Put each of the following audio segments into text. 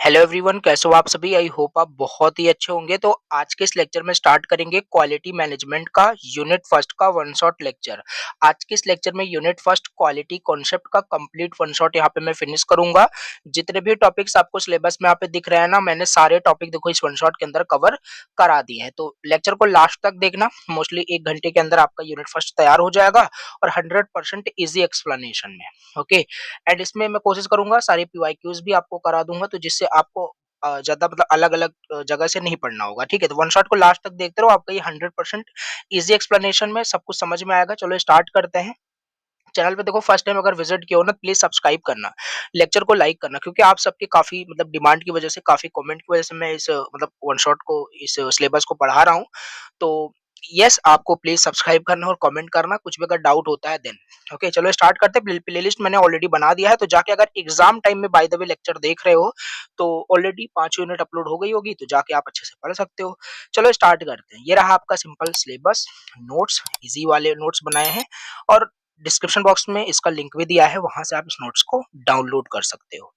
Hello everyone, कैसे हो आप सभी। आई होप आप बहुत ही अच्छे होंगे। तो आज के इस लेक्चर में स्टार्ट करेंगे क्वालिटी मैनेजमेंट का यूनिट फर्स्ट का वन शॉट लेक्चर। आज के इस लेक्चर में यूनिट फर्स्ट क्वालिटी कॉन्सेप्ट का कंप्लीट वन शॉट यहाँ पे मैं फिनिश करूंगा। जितने भी टॉपिक्स आपको सिलेबस में यहाँ पे दिख रहे हैं ना, मैंने सारे टॉपिक देखो इस वन शॉट के अंदर कवर करा दिए हैं। तो लेक्चर को लास्ट तक देखना, मोस्टली 1 घंटे के अंदर आपका यूनिट फर्स्ट तैयार हो जाएगा और 100% ईजी एक्सप्लेनेशन में। ओके, एंड इसमें मैं कोशिश करूंगा सारे पीवाईक्यूज भी आपको करा दूंगा, तो जिससे आपको ज्यादा मतलब अलग अलग जगह से नहीं पढ़ना होगा। ठीक है, तो वन शॉट को लास्ट तक देखते रहो, आपका ये 100% इजी एक्सप्लेनेशन में सब कुछ समझ में आएगा। चलो स्टार्ट करते हैं। चैनल पे देखो फर्स्ट टाइम अगर विजिट किया हो ना, प्लीज सब्सक्राइब करना, लेक्चर को लाइक करना, क्योंकि आप सबके काफी मतलब डिमांड की वजह से, काफी कमेंट की वजह से मैं इस मतलब वन शॉट को, इस सिलेबस को पढ़ा रहा हूँ। तो यस, आपको प्लीज सब्सक्राइब करना और कमेंट करना कुछ भी अगर डाउट होता है देन। ओके, चलो स्टार्ट करते हैं। प्लेलिस्ट मैंने ऑलरेडी बना दिया है, तो जाके अगर एग्जाम टाइम में बाय द वे लेक्चर देख रहे हो तो ऑलरेडी 5 यूनिट अपलोड हो गई होगी, तो जाके आप अच्छे से पढ़ सकते हो। चलो स्टार्ट करते हैं। ये रहा आपका सिंपल सिलेबस, नोट्स इजी वाले नोट्स बनाए हैं, और डिस्क्रिप्शन बॉक्स में इसका लिंक भी दिया है, वहां से आप इस नोट्स को डाउनलोड कर सकते हो।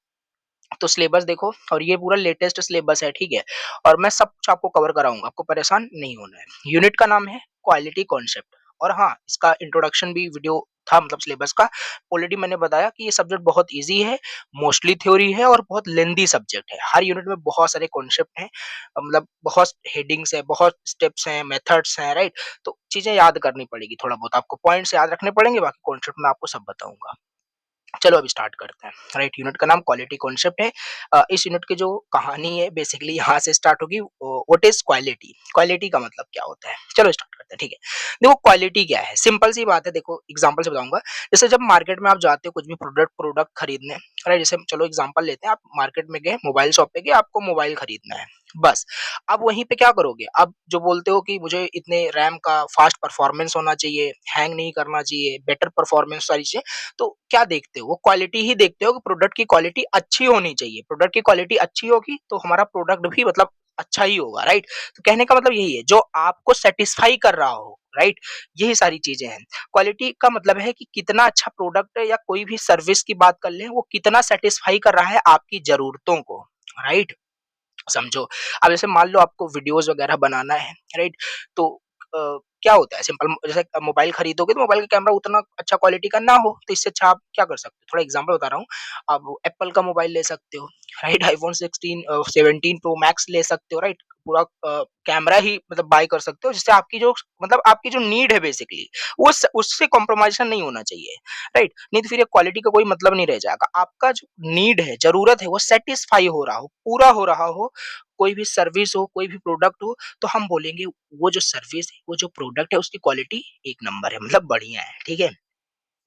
तो सिलेबस देखो, और ये पूरा लेटेस्ट सिलेबस है, ठीक है, और मैं सब कुछ आपको कवर कराऊंगा, आपको परेशान नहीं होना है। यूनिट का नाम है क्वालिटी कॉन्सेप्ट, और हाँ, इसका इंट्रोडक्शन भी वीडियो था, मतलब सिलेबस का ऑलरेडी मैंने बताया कि ये सब्जेक्ट बहुत इजी है, मोस्टली थ्योरी है और बहुत लेंदी सब्जेक्ट है। हर यूनिट में बहुत सारे कॉन्सेप्ट हैं, मतलब बहुत हेडिंग्स है, बहुत स्टेप्स हैं, मेथड्स हैं, राइट। तो चीजें याद करनी पड़ेगी, थोड़ा बहुत आपको पॉइंट्स याद रखने पड़ेंगे, बाकी कॉन्सेप्ट मैं आपको सब बताऊंगा। चलो अभी स्टार्ट करते हैं। राइट, यूनिट का नाम क्वालिटी कॉन्सेप्ट है। इस यूनिट की जो कहानी है बेसिकली यहाँ से स्टार्ट होगी। व्हाट इज क्वालिटी, क्वालिटी का मतलब क्या होता है। चलो स्टार्ट करते हैं। ठीक है, देखो क्वालिटी क्या है, सिंपल सी बात है। देखो एग्जांपल से बताऊंगा। जैसे जब मार्केट में आप जाते हो कुछ भी प्रोडक्ट प्रोडक्ट खरीदने, राइट, जैसे चलो एग्जांपल लेते हैं, आप मार्केट में गए, मोबाइल शॉप पे गए, आपको मोबाइल खरीदना है, बस। अब वहीं पे क्या करोगे, अब जो बोलते हो कि मुझे इतने रैम का फास्ट परफॉर्मेंस होना चाहिए, हैंग नहीं करना चाहिए, बेटर परफॉर्मेंस, सारी चीजें, तो क्या देखते हो, वो क्वालिटी ही देखते हो कि प्रोडक्ट की क्वालिटी अच्छी होनी चाहिए। प्रोडक्ट की क्वालिटी अच्छी होगी तो हमारा प्रोडक्ट भी मतलब अच्छा ही होगा, राइट। तो कहने का मतलब यही है, जो आपको सेटिस्फाई कर रहा हो, राइट, यही सारी चीजें हैं। क्वालिटी का मतलब है कि कितना अच्छा प्रोडक्ट है, या कोई भी सर्विस की बात कर लें, वो कितना सेटिस्फाई कर रहा है आपकी जरूरतों को, राइट। समझो, अब जैसे मान लो आपको वीडियोस वगैरह बनाना है, राइट। तो क्या होता है, सिंपल, जैसे मोबाइल खरीदोगे तो मोबाइल का कैमरा उतना अच्छा क्वालिटी का ना हो, तो इससे अच्छा आप क्या कर सकते हो, थोड़ा एग्जांपल बता रहा हूँ। आप एप्पल का मोबाइल ले सकते हो, राइट, आईफोन 17 प्रो मैक्स ले सकते हो, राइट। पूरा कैमरा ही मतलब बाय कर सकते हो, जिससे आपकी जो मतलब आपकी जो नीड है बेसिकली, वो उससे कॉम्प्रोमाइज़ेशन नहीं होना चाहिए, राइट। नहीं तो फिर ये क्वालिटी का कोई मतलब नहीं रह जाएगा। आपका जो नीड है, जरूरत है, वो सेटिस्फाई हो रहा हो, पूरा हो रहा हो, कोई भी सर्विस हो, कोई भी प्रोडक्ट हो, तो हम बोलेंगे वो जो सर्विस है, वो जो प्रोडक्ट है, उसकी क्वालिटी एक नंबर है, मतलब बढ़िया है, ठीक है।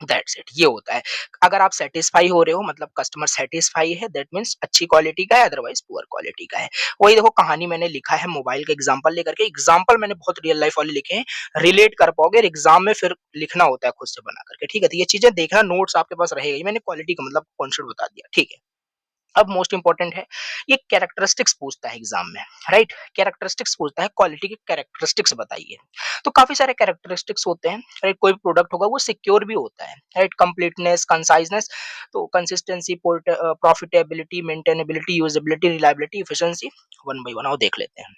दैट्स इट, ये होता है। अगर आप सेटिस्फाई हो रहे हो, मतलब कस्टमर सेटिस्फाई है, दैट मीन्स अच्छी क्वालिटी का है, अदरवाइज पुअर क्वालिटी का है। वही देखो, कहानी मैंने लिखा है मोबाइल का एग्जांपल लेकर के। एग्जांपल मैंने बहुत रियल लाइफ वाले लिखे हैं, रिलेट कर पाओगे, और एग्जाम में फिर लिखना होता है खुद से बना करके, ठीक है। तो ये चीजें देखना, नोट्स आपके पास रहेगा। ये मैंने क्वालिटी का मतलब कॉन्सेप्ट बता दिया, ठीक है। अब मोस्ट इंपॉर्टेंट है, ये कैरेक्टरिस्टिक्स पूछता है एग्जाम में, राइट। कैरेक्टरिस्टिक्स पूछता है, क्वालिटी के कैरेक्टरिस्टिक्स बताइए। तो काफी सारे कैरेक्टरिस्टिक्स होते हैं, राइट। कोई प्रोडक्ट होगा वो सिक्योर भी होता है, राइट, कंप्लीटनेस, कंसाइजनेस, तो consistency, profitability, maintainability, usability, reliability, efficiency. One by one आओ देख लेते हैं।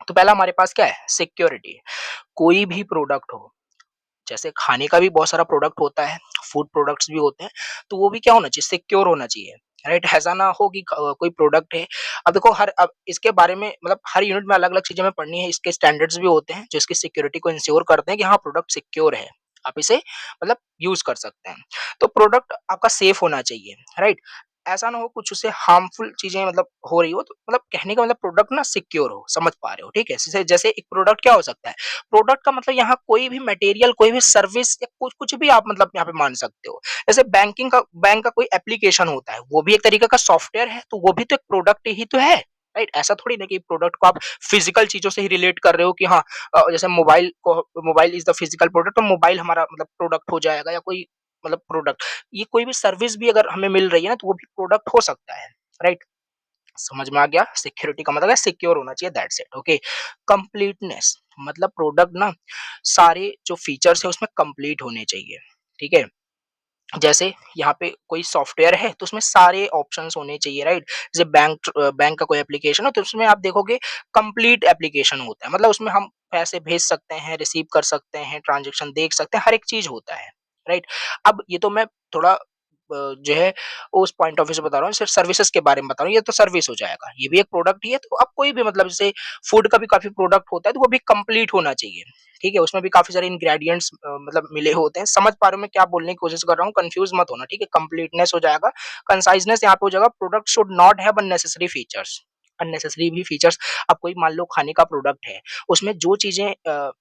तो पहला हमारे पास क्या है, सिक्योरिटी। कोई भी प्रोडक्ट हो, जैसे खाने का भी बहुत सारा प्रोडक्ट होता है, फूड प्रोडक्ट्स भी होते हैं, तो वो भी क्या होना चाहिए, सिक्योर होना चाहिए, राइट। ऐसा ना हो कि कोई प्रोडक्ट है, अब देखो हर, अब इसके बारे में मतलब हर यूनिट में अलग अलग चीजें हमें पढ़नी है, इसके स्टैंडर्ड्स भी होते हैं जो इसकी सिक्योरिटी को इंश्योर करते हैं कि हाँ प्रोडक्ट सिक्योर है, आप इसे मतलब यूज कर सकते हैं। तो प्रोडक्ट आपका सेफ होना चाहिए, राइट। ऐसा ना हो कुछ उससे हार्मफुल चीजें मतलब हो रही हो, तो मतलब कहने का मतलब प्रोडक्ट ना सिक्योर हो, समझ पा रहे हो, ठीक है। जैसे जैसे एक प्रोडक्ट क्या हो सकता है, प्रोडक्ट का मतलब यहाँ कोई भी मटेरियल, कोई भी सर्विस, या कुछ कुछ भी आप मतलब यहाँ पे मान सकते हो। जैसे बैंक का कोई एप्लीकेशन होता है, वो भी एक तरीके का सॉफ्टवेयर है, तो वो भी तो एक प्रोडक्ट ही तो है, राइट। ऐसा थोड़ी ना कि प्रोडक्ट को आप फिजिकल चीजों से ही रिलेट कर रहे हो कि हाँ, जैसे mobile is the physical product, तो मोबाइल हमारा मतलब प्रोडक्ट हो जाएगा, या कोई मतलब प्रोडक्ट, ये कोई भी सर्विस भी अगर हमें मिल रही है ना, तो वो भी प्रोडक्ट हो सकता है, राइट। समझ में आ गया, सिक्योरिटी का मतलब है सिक्योर होना चाहिए, दैट्स इट, ओके। कंप्लीटनेस, मतलब प्रोडक्ट ना सारे जो फीचर्स है उसमें कंप्लीट होने चाहिए, ठीक है। जैसे यहाँ पे कोई सॉफ्टवेयर है तो उसमें सारे ऑप्शंस होने चाहिए, राइट? जैसे बैंक का कोई एप्लीकेशन है तो उसमें आप देखोगे कंप्लीट एप्लीकेशन होता है, मतलब उसमें हम पैसे भेज सकते हैं, रिसीव कर सकते हैं, ट्रांजैक्शन देख सकते हैं, हर एक चीज होता है, राइट? अब ये तो मैं थोड़ा जो है उस पॉइंट ऑफ व्यू से बता रहा हूँ, सिर्फ सर्विसेज के बारे में बता रहा हूँ, ये तो सर्विस हो जाएगा, ये भी एक प्रोडक्ट ही है। तो अब कोई भी मतलब जैसे फूड का भी काफी प्रोडक्ट होता है तो वो भी कंप्लीट होना चाहिए, ठीक है? उसमें भी काफ़ी सारे इंग्रेडिएंट्स मतलब मिले होते हैं। समझ पा रहे हो मैं क्या बोलने की कोशिश कर रहा हूँ? कन्फ्यूज़ मत होना, ठीक है? कंप्लीटनेस हो जाएगा, कंसाइज़नेस यहाँ पे हो जाएगा, product should not have unnecessary features. Unnecessary भी फीचर्स, अब कोई मान लो खाने का प्रोडक्ट है, उसमें जो चीज़ें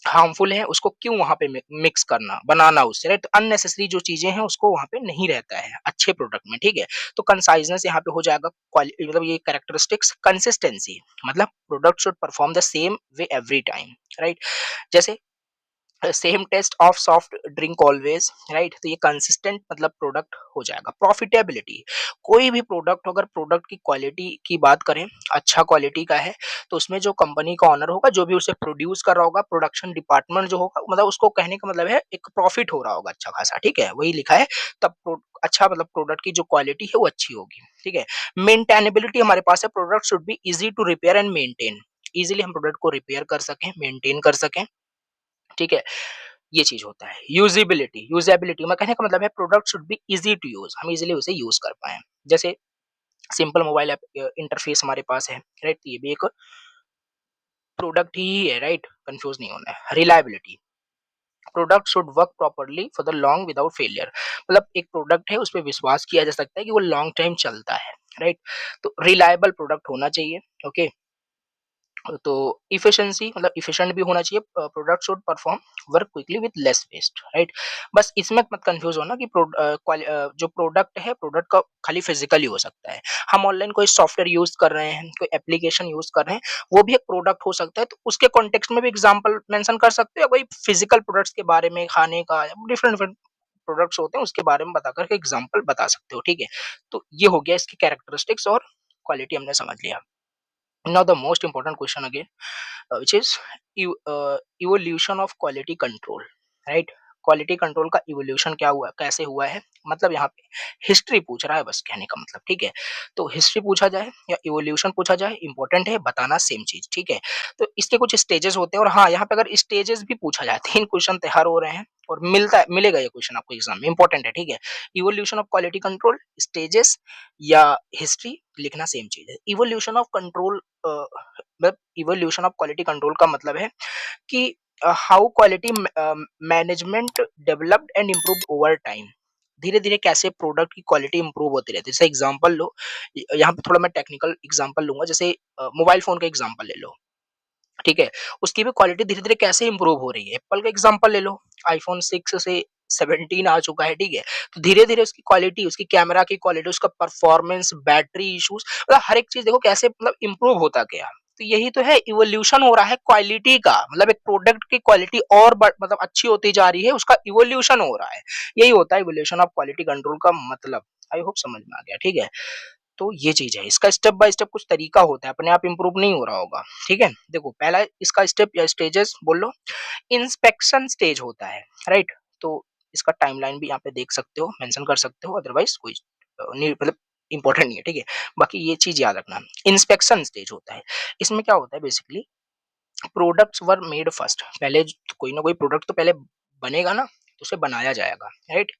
हार्मफुल है उसको क्यों वहाँ पे मिक्स करना, बनाना उससे, राइट? अननेसेसरी जो चीज़ें हैं उसको वहाँ पे नहीं रहता है अच्छे प्रोडक्ट में, ठीक है? तो कंसाइज़नेस यहाँ पे हो जाएगा, मतलब ये कैरेक्टरिस्टिक्स, कंसिस्टेंसी, मतलब product should perform the same way every time, right? जैसे same taste of soft drink always, right? तो ये कंसिस्टेंट मतलब प्रोडक्ट हो जाएगा। प्रॉफिटेबिलिटी, कोई भी प्रोडक्ट, अगर प्रोडक्ट की क्वालिटी की बात करें, अच्छा क्वालिटी का है तो उसमें जो कंपनी का ऑनर होगा, जो भी उसे प्रोड्यूस कर रहा होगा, प्रोडक्शन डिपार्टमेंट जो होगा, मतलब उसको कहने का मतलब है एक प्रॉफिट हो रहा होगा अच्छा खासा, ठीक है? वही लिखा है, तब अच्छा मतलब प्रोडक्ट की जो क्वालिटी है वो अच्छी होगी, ठीक है? मेंटेनेबिलिटी हमारे पास है, product should be easy to repair and maintain, easily हम प्रोडक्ट को रिपेयर कर सकें, मेंटेन कर सकें, ठीक है? ये चीज़ होता है। यूज़ेबिलिटी, यूज़ेबिलिटी मैं कहने का मतलब है product should be easy to use, हम ईज़िली उसे यूज़ कर पाएँ। जैसे सिंपल मोबाइल ऐप इंटरफ़ेस हमारे पास है, राइट? ये भी एक प्रोडक्ट ही है, राइट? कन्फ्यूज़ नहीं होना है। Reliability, product should work properly for the long without failure, मतलब एक प्रोडक्ट है उस पे विश्वास किया जा सकता है कि वो लॉन्ग टाइम चलता है, राइट? तो रिलायबल प्रोडक्ट होना चाहिए, ओके? तो इफिशिएंसी मतलब एफिशिएंट भी होना चाहिए, product should perform work quickly with less waste, right? बस इसमें मत कंफ्यूज होना कि जो प्रोडक्ट है, प्रोडक्ट का खाली फिजिकली हो सकता है, हम ऑनलाइन कोई सॉफ्टवेयर यूज कर रहे हैं, कोई एप्लीकेशन यूज कर रहे हैं, वो भी एक प्रोडक्ट हो सकता है, तो उसके कॉन्टेक्स्ट में भी एग्जांपल मेंशन कर सकते हो, या कोई फिजिकल प्रोडक्ट्स के बारे में, खाने का डिफरेंट डिफरेंट प्रोडक्ट्स होते हैं उसके बारे में बता करके एग्जांपल बता सकते हो, ठीक है? तो ये हो गया इसकी कैरेक्टरिस्टिक्स और क्वालिटी हमने समझ लिया। Now the most important question again, which is evolution of quality control, right? Quality control का इवोल्यूशन क्या हुआ, कैसे हुआ है, मतलब यहाँ पे हिस्ट्री पूछ रहा है, बस कहने का मतलब, ठीक है? तो हिस्ट्री पूछा जाए या इवोल्यूशन पूछा जाए, इंपॉर्टेंट है बताना सेम चीज, ठीक है? तो इसके कुछ स्टेजेस होते हैं, और हाँ, यहाँ पे अगर स्टेजेस भी पूछा जाए, 3 क्वेश्चन तैयार हो रहे हैं और मिलेगा ये क्वेश्चन आपको एग्जाम में, इंपॉर्टेंट है, ठीक है? Evolution of quality control, stages या हिस्ट्री, लिखना सेम चीज है। इवोल्यूशन ऑफ कंट्रोल मतलब इवोल्यूशन ऑफ क्वालिटी कंट्रोल का मतलब है कि how quality management developed and improved over time, धीरे धीरे कैसे प्रोडक्ट की क्वालिटी इंप्रूव होती रहती है। जैसे एग्जांपल लो, यहाँ पे थोड़ा मैं टेक्निकल एग्जांपल लूंगा, जैसे मोबाइल फोन का एग्जांपल ले लो, ठीक है? उसकी भी क्वालिटी धीरे-धीरे कैसे इम्प्रूव हो रही है। एप्पल का एग्ज़ाम्पल ले लो, आईफ़ोन 6 से 17 आ चुका है, ठीक है? तो धीरे-धीरे उसकी क्वालिटी, उसकी कैमरा की क्वालिटी, उसका परफॉर्मेंस, बैटरी इश्यूज़, मतलब हर एक चीज़ देखो कैसे मतलब इम्प्रूव होता गया। तो यही तो है, इवोल्यूशन हो रहा है क्वालिटी का, मतलब एक प्रोडक्ट की क्वालिटी और मतलब अच्छी होती जा रही है, उसका इवोल्यूशन हो रहा है। यही होता है इवोल्यूशन ऑफ क्वालिटी कंट्रोल का मतलब। आई होप समझ में आ गया, ठीक है? तो ये चीज़ है। इसका स्टेप बाय स्टेप कुछ तरीका होता है, अपने आप इम्प्रूव नहीं हो रहा होगा, ठीक है? देखो पहला इसका स्टेप या स्टेजेस बोल लो, इंस्पेक्शन स्टेज होता है, राइट? तो इसका टाइमलाइन भी यहाँ पे देख सकते हो, मेंशन कर सकते हो, अदरवाइज़ कोई नहीं, मतलब इम्पोर्टेंट नहीं है, ठीक है? बाकी ये चीज़ याद रखना, इंस्पेक्शन स्टेज होता है। इसमें क्या होता है basically, products were made first, पहले कोई ना कोई प्रोडक्ट तो पहले बनेगा ना, तो उसे बनाया जाएगा, राइट?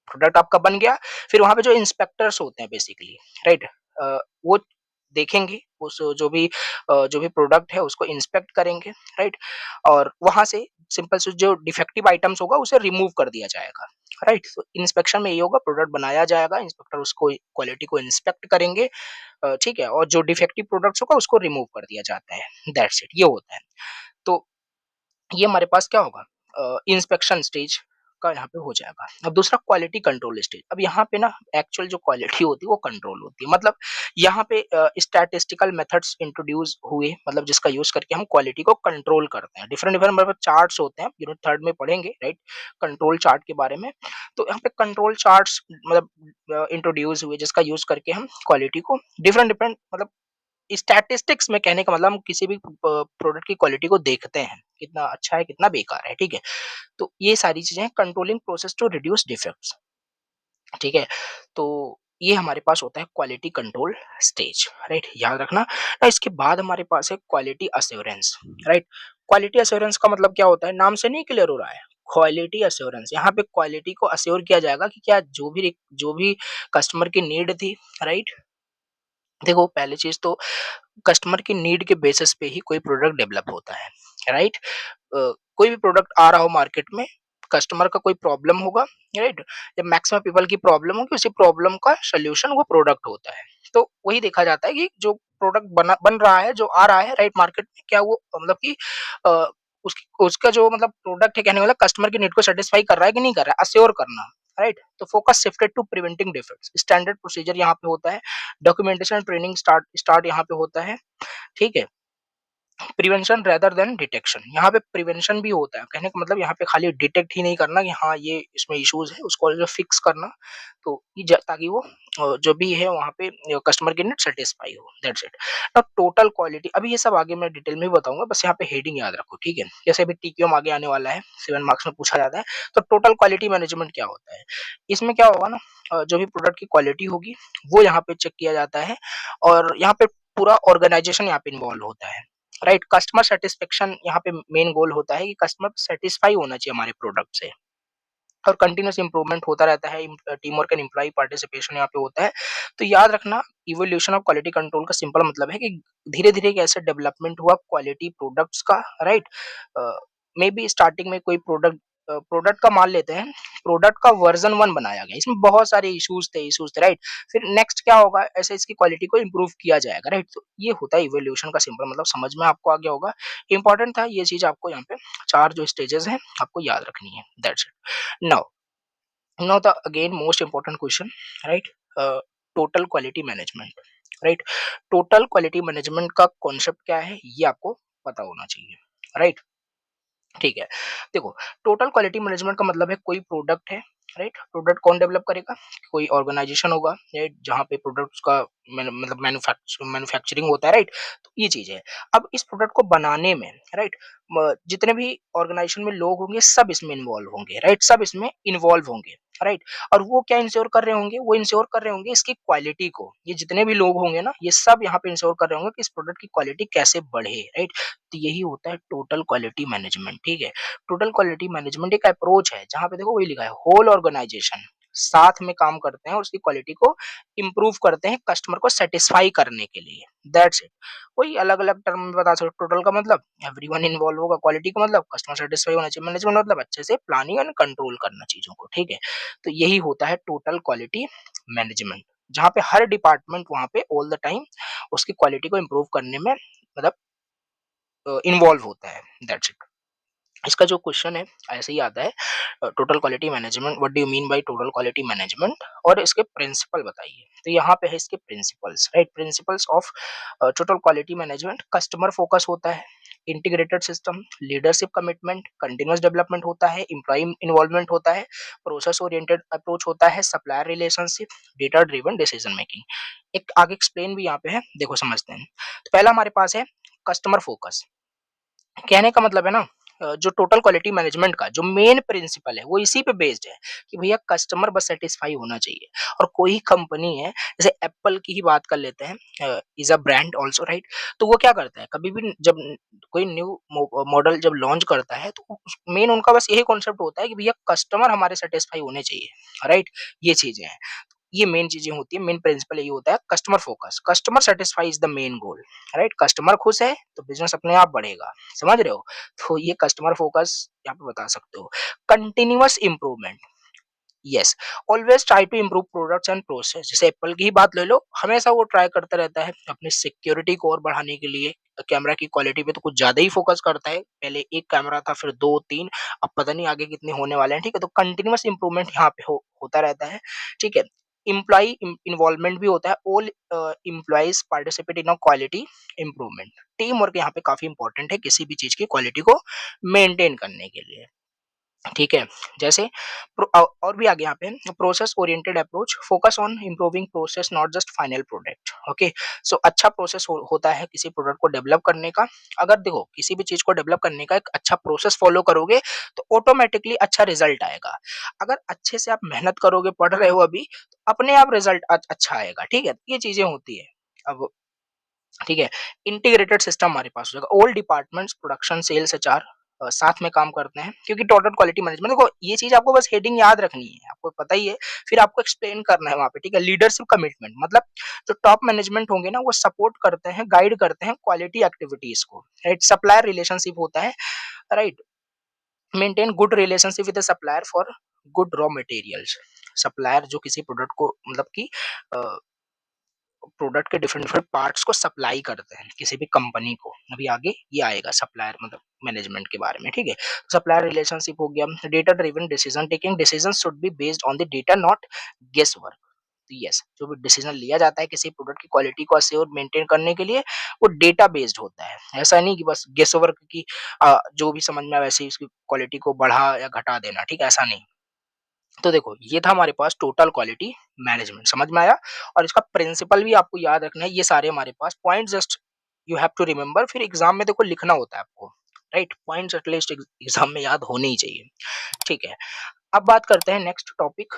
प्रोडक्ट आपका बन गया, फिर वहाँ पे जो इंस्पेक्टर्स होते हैं बेसिकली, राइट? वो देखेंगे उस जो भी प्रोडक्ट है उसको इंस्पेक्ट करेंगे, राइट? और वहाँ से सिंपल से जो डिफेक्टिव आइटम्स होगा उसे रिमूव कर दिया जाएगा, राइट? तो इंस्पेक्शन में ये होगा, प्रोडक्ट बनाया जाएगा, इंस्पेक्टर उसको क्वालिटी को इंस्पेक्ट करेंगे, ठीक है? और जो डिफेक्टिव प्रोडक्ट्स होगा उसको रिमूव कर दिया जाता है, दैट्स इट, ये होता है। तो ये हमारे पास क्या होगा, इंस्पेक्शन स्टेज का यहाँ पे हो जाएगा। अब दूसरा क्वालिटी कंट्रोल स्टेज, अब यहाँ पे ना एक्चुअल जो क्वालिटी होती है वो कंट्रोल होती है, मतलब यहाँ पे स्टैटिस्टिकल मेथड्स इंट्रोड्यूस हुए, मतलब जिसका यूज करके हम क्वालिटी को कंट्रोल करते हैं। डिफरेंट डिफरेंट मतलब चार्ट्स होते हैं, यूनिट थर्ड में पढ़ेंगे, राइट? कंट्रोल चार्ट के बारे में। तो यहाँ पे कंट्रोल चार्ट्स मतलब इंट्रोड्यूस हुए जिसका यूज करके हम क्वालिटी को डिफरेंट डिफरेंट मतलब स्टैटिस्टिक्स में कहने का मतलब हम किसी भी प्रोडक्ट की क्वालिटी को देखते हैं, कितना अच्छा है, कितना बेकार है, ठीक है? तो ये सारी चीज़ें हैं controlling process to reduce defects, ठीक है? तो ये हमारे पास होता है क्वालिटी कंट्रोल स्टेज, राइट? याद रखना। इसके बाद हमारे पास है quality assurance, right? Quality assurance का मतलब क्या होता है? नाम से नहीं क्लियर हो रहा है? क्वालिटी अश्योरेंस, यहाँ पे क्वालिटी को अश्योर किया जाएगा कि क्या जो भी कस्टमर की नीड थी, राइट? देखो पहली चीज़ तो कस्टमर की नीड के बेसिस पे ही कोई प्रोडक्ट डेवलप होता है, राइट? कोई भी प्रोडक्ट आ रहा हो मार्केट में, कस्टमर का कोई प्रॉब्लम होगा, राइट? जब मैक्सिमम पीपल की प्रॉब्लम होगी, उसी प्रॉब्लम का सॉल्यूशन वो प्रोडक्ट होता है। तो वही देखा जाता है कि जो प्रोडक्ट बन रहा है, जो आ रहा है, राइट, मार्केट में, क्या वो मतलब कि अ, उसकी उसका जो मतलब प्रोडक्ट है, कहने का मतलब कस्टमर की नीड को सैटिस्फाई कर रहा है कि नहीं कर रहा है, अश्योर करना, राइट? तो focus shifted to preventing defects, standard procedure यहाँ पे होता है, डॉक्यूमेंटेशन ट्रेनिंग स्टार्ट यहाँ पे होता है, ठीक है? प्रिवेंशन रेदर देन डिटेक्शन, यहाँ पे प्रिवेंशन भी होता है, कहने का मतलब यहाँ पे खाली डिटेक्ट ही नहीं करना कि हाँ ये इसमें इश्यूज है, उसको जो फिक्स करना, तो ताकि वो जो भी है वहाँ पे कस्टमर की नीड सेटिस्फाई हो, दैट्स इट। अब टोटल क्वालिटी, अभी ये सब आगे मैं डिटेल में भी बताऊंगा, बस यहाँ पे हेडिंग याद रखो, ठीक है? जैसे अभी टीक्यूएम आगे आने वाला है, 7 मार्क्स में पूछा जाता है, तो टोटल क्वालिटी मैनेजमेंट क्या होता है? इसमें क्या होगा ना, जो भी प्रोडक्ट की क्वालिटी होगी वो यहाँ पे चेक किया जाता है, और यहाँ पे पूरा ऑर्गेनाइजेशन यहाँ पे इन्वॉल्व होता है, राइट? कस्टमर सेटिस्फेक्शन यहाँ पे मेन गोल होता है कि कस्टमर सेटिस्फाई होना चाहिए हमारे प्रोडक्ट से, और कंटिन्यूअस इंप्रूवमेंट होता रहता है, team work and employ participation यहाँ पे होता है। तो याद रखना, इवोल्यूशन ऑफ क्वालिटी कंट्रोल का सिंपल मतलब है कि धीरे धीरे कैसे डेवलपमेंट हुआ क्वालिटी प्रोडक्ट्स का, राइट? मे बी स्टार्टिंग में कोई प्रोडक्ट का मान लेते हैं, प्रोडक्ट का वर्जन 1 बनाया गया, इसमें बहुत सारे इश्यूज थे, राइट? फिर नेक्स्ट क्या होगा, ऐसे इसकी क्वालिटी को इम्प्रूव किया जाएगा, राइट? तो ये होता है इवोल्यूशन का सिंपल मतलब, समझ में आपको आ गया होगा। इंपॉर्टेंट था ये चीज, आपको यहाँ पे 4 जो स्टेजेस हैं आपको याद रखनी है, that's it. Now the again most important question, right? Total quality management, right? Total quality management का कॉन्सेप्ट क्या है, ये आपको पता होना चाहिए, राइट? ठीक है, देखो, टोटल क्वालिटी मैनेजमेंट का मतलब है कोई प्रोडक्ट है, राइट? प्रोडक्ट कौन डेवलप करेगा? कोई ऑर्गेनाइजेशन होगा, राइट? जहाँ पे प्रोडक्ट्स का मतलब मैन्युफैक्चरिंग होता है, राइट? तो ये चीज है। अब इस प्रोडक्ट को बनाने में, राइट, जितने भी ऑर्गेनाइजेशन में लोग होंगे सब इसमें इन्वॉल्व होंगे, राइट? सब इसमें इन्वॉल्व होंगे, राइट? और वो क्या इंश्योर कर रहे होंगे? वो इंश्योर कर रहे होंगे इसकी क्वालिटी को, ये जितने भी लोग होंगे ना, ये सब यहाँ पे इंश्योर कर रहे होंगे कि इस प्रोडक्ट की क्वालिटी कैसे बढ़े, राइट? तो यही होता है टोटल क्वालिटी मैनेजमेंट, ठीक है? टोटल क्वालिटी मैनेजमेंट एक अप्रोच है जहाँ पे देखो वही लिखा है, होल ऑर्गेनाइजेशन साथ में काम करते हैं और उसकी क्वालिटी को इम्प्रूव करते हैं कस्टमर को सेटिस्फाई करने के लिए, दैट्स इट। कोई अलग अलग टर्म में बता सकते, टोटल का मतलब एवरीवन इन्वॉल्व होगा, क्वालिटी का मतलब कस्टमर सेटिस्फाई होना चाहिए, मैनेजमेंट मतलब अच्छे से प्लानिंग एंड कंट्रोल करना चीजों को, ठीक है? तो यही होता है टोटल क्वालिटी मैनेजमेंट, जहाँ पे हर डिपार्टमेंट वहाँ पे ऑल द टाइम उसकी क्वालिटी को इम्प्रूव करने में मतलब इन्वॉल्व होता है, दैट्स इट। इसका जो क्वेश्चन है ऐसे ही आता है, total quality management, what do you mean by total quality management, और इसके प्रिंसिपल बताइए। तो यहाँ पे है इसके principles, right? Principles of total quality management, customer focus होता है, integrated system, leadership commitment, continuous development होता है, एम्प्लॉय इन्वॉल्वमेंट होता है, प्रोसेस ओरिएंटेड अप्रोच होता है, supplier relationship, data driven decision making. एक आगे एक्सप्लेन भी यहाँ पे है, देखो समझते हैं। तो पहला हमारे पास है कस्टमर फोकस, कहने का मतलब है ना, जो टोटल क्वालिटी मैनेजमेंट का जो मेन प्रिंसिपल है वो इसी पे बेस्ड है कि भैया कस्टमर बस सेटिस्फाई होना चाहिए। और कोई कंपनी है, जैसे एप्पल की ही बात कर लेते हैं, is a brand also, right? तो वो क्या करता है, कभी भी जब कोई न्यू मॉडल जब लॉन्च करता है तो मेन उनका बस यही कॉन्सेप्ट होता है कि भैया कस्टमर हमारे सेटिस्फाई होने चाहिए, राइट? ये चीजें हैं, ये मेन चीजें होती है, मेन प्रिंसिपल यही होता है, customer focus, customer satisfy is the main goal, right? Customer खुश है तो बिजनेस अपने आप बढ़ेगा, समझ रहे हो? तो ये कस्टमर फोकस यहाँ पे बता सकते हो। Continuous improvement, yes, always try to improve products and process, जैसे एप्पल की ही बात ले लो, हमेशा वो ट्राई करता रहता है अपनी सिक्योरिटी को और बढ़ाने के लिए, कैमरा की क्वालिटी पे तो कुछ ज्यादा ही फोकस करता है, पहले एक कैमरा था फिर दो तीन, अब पता नहीं आगे कितने होने वाले हैं, ठीक है? तो कंटिन्यूअस इंप्रूवमेंट यहाँ पे होता रहता है, ठीक है? इम्प्लॉय इन्वॉल्वमेंट भी होता है, all employees participate in quality improvement, team work यहाँ पे काफी इंपॉर्टेंट है किसी भी चीज की क्वालिटी को मेंटेन करने के लिए, ठीक है? जैसे और भी आगे यहाँ पे process oriented approach, focus on improving process not just final product, okay. So अच्छा प्रोसेस होता है किसी प्रोडक्ट को डेवलप करने का। अगर देखो किसी भी चीज को डेवलप करने का एक अच्छा प्रोसेस फॉलो करोगे तो ऑटोमेटिकली अच्छा रिजल्ट आएगा। अगर अच्छे से आप मेहनत करोगे, पढ़ रहे हो अभी, तो अपने आप रिजल्ट अच्छा आएगा। ठीक है, ये चीजें होती है। अब ठीक है, इंटीग्रेटेड सिस्टम हमारे पास हो जाएगा। All departments production, sales, HR साथ में काम करते हैं, क्योंकि टोटल क्वालिटी मैनेजमेंट, देखो ये चीज आपको बस हेडिंग याद रखनी है, आपको पता ही है। फिर आपको एक्सप्लेन करना है वहां पे। ठीक है, लीडरशिप कमिटमेंट मतलब जो टॉप मैनेजमेंट होंगे ना, वो सपोर्ट करते हैं, गाइड करते हैं क्वालिटी एक्टिविटीज को। राइट, सप्लायर रिलेशनशिप होता है। Right, maintain good relationship with the supplier for good raw materials. Supplier जो किसी प्रोडक्ट को मतलब कि प्रोडक्ट के डिफरेंट डिफरेंट पार्ट्स को सप्लाई करते हैं किसी भी कंपनी को। अभी आगे ये आएगा सप्लायर मतलब मैनेजमेंट के बारे में। ठीक है, सप्लायर रिलेशनशिप हो गया। Data driven decision taking, decision should be based on the data, not guess work. तो यस, जो भी डिसीजन लिया जाता है किसी प्रोडक्ट की क्वालिटी को अस्योर मेंटेन करने के लिए, वो डेटा बेस्ड होता है। ऐसा नहीं कि बस गेस वर्क की जो भी समझ में आए वैसे ही उसकी क्वालिटी को बढ़ा या घटा देना। ठीक है, ऐसा नहीं। तो देखो ये था हमारे पास टोटल क्वालिटी मैनेजमेंट, समझ में आया। और इसका प्रिंसिपल भी आपको याद रखना है। ये सारे हमारे पास point just you have to remember. फिर एग्जाम में देखो लिखना होता है आपको। राइट, पॉइंट्स एटलीस्ट एग्जाम में याद होने ही चाहिए। ठीक है, अब बात करते हैं नेक्स्ट टॉपिक,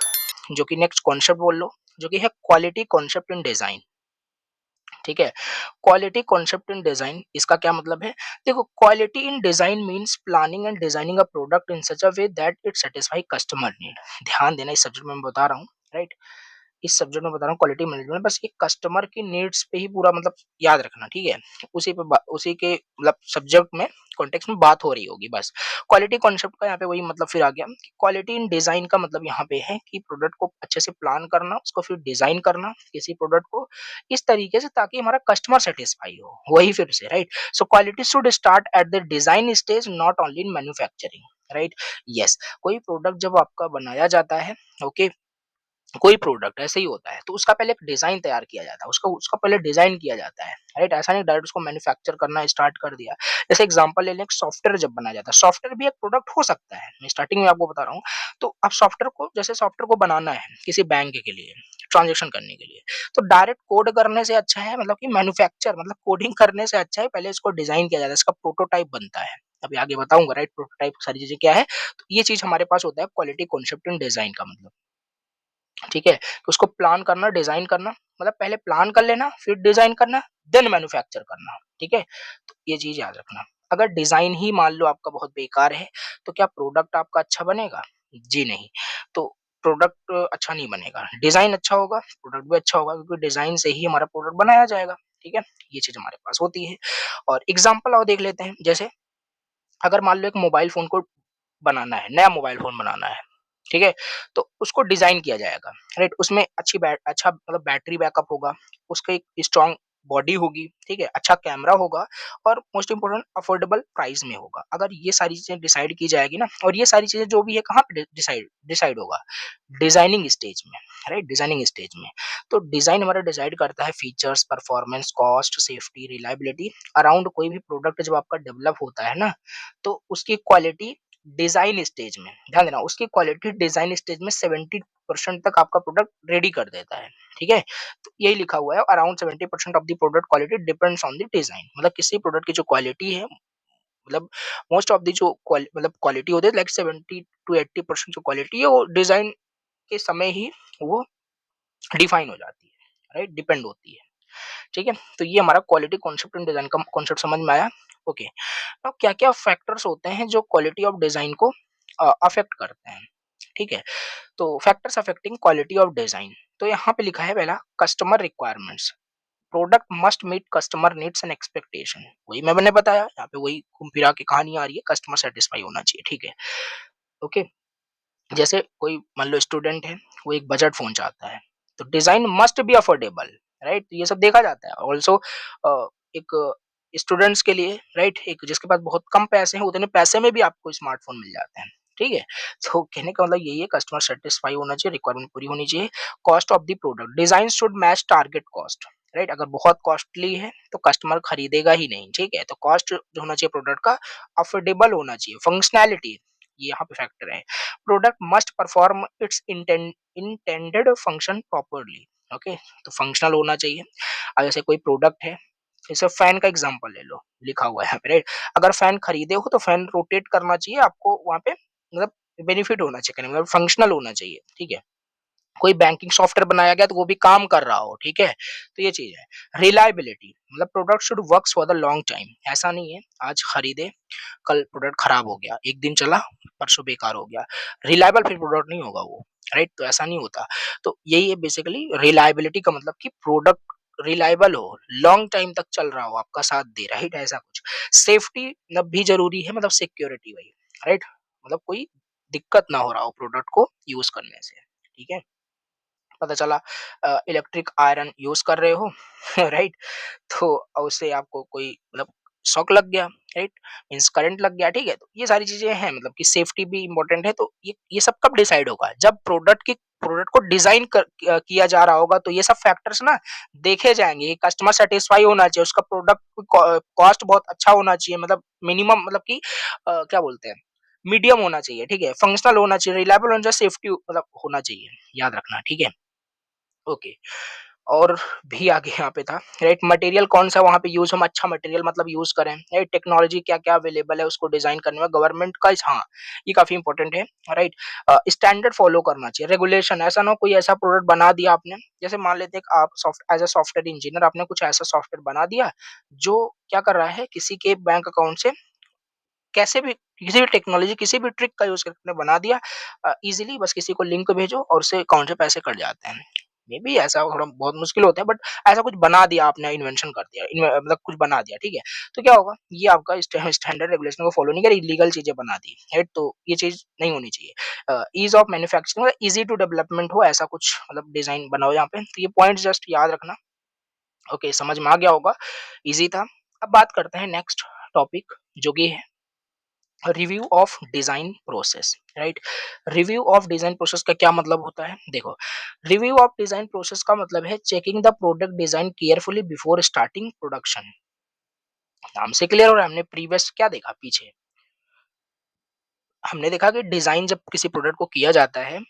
जो कि नेक्स्ट कॉन्सेप्ट बोल लो, जो कि है क्वालिटी कॉन्सेप्ट इन डिजाइन। ठीक है, क्वालिटी कॉन्सेप्ट इन डिजाइन, इसका क्या मतलब है? देखो, quality in design means planning and designing a product in such a way that it satisfy customer need. ध्यान देना, इस सब्जेक्ट में मैं बता रहा हूँ। राइट, इस सब्जेक्ट में बता रहा हूँ क्वालिटी मैनेजमेंट, बस ये कस्टमर की नीड्स पे ही पूरा मतलब याद रखना। ठीक है, उसी के मतलब सब्जेक्ट में कॉन्टेक्स्ट में बात हो रही होगी बस। क्वालिटी कॉन्सेप्ट का यहाँ पे वही मतलब फिर आ गया कि क्वालिटी इन डिजाइन का मतलब यहाँ पे है कि प्रोडक्ट को अच्छे से प्लान करना, उसको फिर डिजाइन करना किसी प्रोडक्ट को इस तरीके से ताकि हमारा कस्टमर सेटिस्फाई हो। वही फिर से right, so quality should start at the design stage, not only in manufacturing. Right, yes, कोई प्रोडक्ट जब आपका बनाया जाता है, ओके, कोई प्रोडक्ट ऐसे ही होता है तो उसका पहले एक डिजाइन तैयार किया जाता है, उसका उसका पहले डिजाइन किया जाता है। राइट, ऐसा नहीं डायरेक्ट उसको मैन्युफैक्चर करना स्टार्ट कर दिया। जैसे एग्जांपल ले लें, सॉफ्टवेयर जब बनाया जाता है, सॉफ्टवेयर भी एक प्रोडक्ट हो सकता है, मैं स्टार्टिंग में आपको बता रहा हूँ। तो आप सॉफ्टवेयर को, जैसे सॉफ्टवेयर को बनाना है किसी बैंक के लिए ट्रांजेक्शन करने के लिए, तो डायरेक्ट कोड करने से अच्छा है, मतलब कि मैन्युफैक्चर मतलब कोडिंग करने से अच्छा है पहले इसको डिजाइन किया जाता है, इसका प्रोटोटाइप बनता है। अभी आगे बताऊंगा। राइट, प्रोटोटाइप सारी चीजें क्या है, तो ये चीज हमारे पास होता है क्वालिटी कॉन्सेप्ट इन डिजाइन का मतलब। ठीक है, तो उसको प्लान करना, डिजाइन करना, मतलब पहले प्लान कर लेना, फिर डिजाइन करना, देन मैन्युफैक्चर करना। ठीक है, तो ये चीज याद रखना। अगर डिजाइन ही मान लो आपका बहुत बेकार है, तो क्या प्रोडक्ट आपका अच्छा बनेगा? जी नहीं। तो प्रोडक्ट अच्छा नहीं बनेगा, डिजाइन अच्छा होगा, प्रोडक्ट भी अच्छा होगा, क्योंकि डिजाइन से ही हमारा प्रोडक्ट बनाया जाएगा। ठीक है, ये चीज हमारे पास होती है। और एग्जाम्पल और देख लेते हैं। जैसे अगर मान लो एक मोबाइल फोन को बनाना है, नया मोबाइल फ़ोन बनाना है, ठीक है? तो उसको डिज़ाइन किया जाएगा, राइट? उसमें अच्छा मतलब बैटरी बैकअप होगा, उसका एक स्ट्रॉन्ग बॉडी होगी, ठीक है? अच्छा कैमरा होगा और मोस्ट इम्पोर्टेंट अफोर्डेबल प्राइस में होगा। अगर ये सारी चीज़ें डिसाइड की जाएगी ना, और ये सारी चीज़ें जो भी है कहाँ पे डिसाइड डिसाइड होगा? डिज़ाइनिंग स्टेज में, राइट? डिज़ाइनिंग स्टेज में। तो डिज़ाइन हमारा डिसाइड करता है features, performance, cost, safety, reliability around कोई भी प्रोडक्ट जब आपका डेवलप होता है ना, तो उसकी क्वालिटी डिजाइन स्टेज में, ध्यान देना, उसकी क्वालिटी डिजाइन स्टेज में 70% तक आपका प्रोडक्ट रेडी कर देता है। ठीक है, तो यही लिखा हुआ है, around 70% of the product quality depends on the design. मतलब किसी प्रोडक्ट की जो क्वालिटी है, मतलब मोस्ट ऑफ द जो मतलब क्वालिटी होती है, लाइक 70 to 80% जो क्वालिटी है वो डिजाइन के समय ही वो डिफाइन हो जाती है, राइट, डिपेंड होती है। ठीक है, तो ये हमारा क्वालिटी कॉन्सेप्ट एंड डिजाइन का कॉन्सेप्ट समझ में आया। ओके, तो क्या क्या फैक्टर्स होते हैं जो क्वालिटी ऑफ डिजाइन को अफेक्ट करते हैं? ठीक है, तो factors affecting quality of design, तो यहाँ पे लिखा है पहला, customer requirements. Product must meet customer needs and expectation. वही मैंने बताया, यहाँ पे वही घूम फिरा के कहानी आ रही है, कस्टमर सेटिस्फाई होना चाहिए। ठीक है, ओके। जैसे कोई मान लो स्टूडेंट है, वो एक बजट फोन चाहता है, तो design must be affordable. Right, ये सब देखा जाता है। ऑल्सो एक स्टूडेंट्स के लिए, राइट, एक जिसके पास बहुत कम पैसे हैं, उतने पैसे में भी आपको स्मार्टफोन मिल जाते हैं। ठीक है, तो कहने का मतलब यही है, कस्टमर सेटिस्फाई होना चाहिए, रिक्वायरमेंट पूरी होनी चाहिए। Cost of the product, design should match target cost. Right, अगर बहुत कॉस्टली है तो कस्टमर खरीदेगा ही नहीं। ठीक है, तो कॉस्ट जो होना चाहिए प्रोडक्ट का, अफोर्डेबल होना चाहिए। फंक्शनैलिटी, ये यहाँ पे फैक्टर है। Product must perform it's intended function properly. Okay, तो फंक्शनल होना चाहिए। अब जैसे कोई प्रोडक्ट है, जैसे फैन का एग्जांपल ले लो, लिखा हुआ है यहाँ पे, राइट? अगर फैन खरीदे हो तो फैन रोटेट करना चाहिए आपको, वहाँ पे मतलब बेनिफिट होना चाहिए, मतलब फंक्शनल होना चाहिए, ठीक है? कोई बैंकिंग सॉफ्टवेयर बनाया गया तो वो भी काम कर रहा हो, ठीक है? तो ये चीज़ है। रिलायबिलिटी, मतलब product should works for the long time. ऐसा नहीं है आज खरीदे, कल प्रोडक्ट खराब हो गया, एक दिन चला, परसों बेकार हो गया। रिलायबल फिर प्रोडक्ट नहीं होगा वो, राइट? तो ऐसा नहीं होता। तो यही है बेसिकली रिलायबिलिटी का मतलब, कि प्रोडक्ट रिलायबल हो, लॉन्ग टाइम तक चल रहा हो, आपका साथ दे, राइट? ऐसा कुछ। सेफ्टी मतलब भी ज़रूरी है, मतलब सिक्योरिटी वही, राइट? मतलब कोई दिक्कत ना हो रहा हो प्रोडक्ट को यूज़ करने से, ठीक है? पता चला इलेक्ट्रिक आयरन यूज़ कर रहे हो राइट? तो उससे आपको कोई मतलब शॉक लग गया, राइट? मीन्स करंट लग गया, ठीक है? तो ये सारी चीज़ें हैं, मतलब कि सेफ्टी भी इम्पोर्टेंट है। तो ये सब कब डिसाइड होगा? जब प्रोडक्ट को डिज़ाइन किया जा रहा होगा, तो ये सब फैक्टर्स ना देखे जाएँगे। कस्टमर सैटिस्फाई होना चाहिए, उसका प्रोडक्ट कॉस्ट बहुत अच्छा होना चाहिए, मतलब मिनिमम, मतलब कि क्या बोलते हैं, मीडियम होना चाहिए, ठीक है? फंक्शनल होना चाहिए, रिलायबल होना चाहिए, सेफ्टी मतलब होना चाहिए, याद रखना, ठीक है? ओके। और भी आगे यहाँ पे था, राइट? मटेरियल कौन-सा वहाँ पे यूज़, हम अच्छा मटेरियल मतलब यूज़ करें, राइट? टेक्नोलॉजी क्या-क्या अवेलेबल है उसको डिज़ाइन करने में, गवर्नमेंट का हाँ, ये काफ़ी इंपॉर्टेंट है, राइट? स्टैंडर्ड फॉलो करना चाहिए, रेगुलेशन, ऐसा ना हो कोई ऐसा प्रोडक्ट बना दिया आपने, जैसे मान लेते हैं कि आप एज़ अ सॉफ्टवेयर इंजीनियर आपने कुछ ऐसा सॉफ्टवेयर बना दिया, जो क्या कर रहा है, किसी के बैंक अकाउंट से कैसे भी, किसी भी टेक्नोलॉजी, किसी भी ट्रिक का यूज़ करके आपने बना दिया, ईज़िली बस किसी को लिंक भेजो और उससे अकाउंट से पैसे कट जाते हैं। मे बी ऐसा थोड़ा बहुत मुश्किल होता है, बट ऐसा कुछ बना दिया आपने, इन्वेंशन कर दिया, मतलब कुछ बना दिया, ठीक है? तो क्या होगा, ये आपका स्टैंडर्ड रेगुलेशन को फॉलो नहीं कर, इलीगल चीज़ें बना दी, राइट? तो ये चीज़ नहीं होनी चाहिए। ईज़ ऑफ मैन्युफैक्चरिंग, मतलब ईज़ी टू डेवलपमेंट हो, ऐसा कुछ मतलब डिज़ाइन बनाओ यहाँ पे। तो ये पॉइंट्स जस्ट याद रखना। ओके, समझ में आ गया होगा, ईज़ी था। अब बात करते हैं नेक्स्ट टॉपिक, जो कि है review of design process, right? Review of design process का क्या मतलब होता है? देखो, रिव्यू ऑफ डिजाइन प्रोसेस का मतलब है checking the product design carefully before starting production. नाम से क्लियर हो रहा है। हमने प्रीवियस क्या देखा पीछे, हमने देखा कि डिजाइन जब किसी प्रोडक्ट को किया जाता है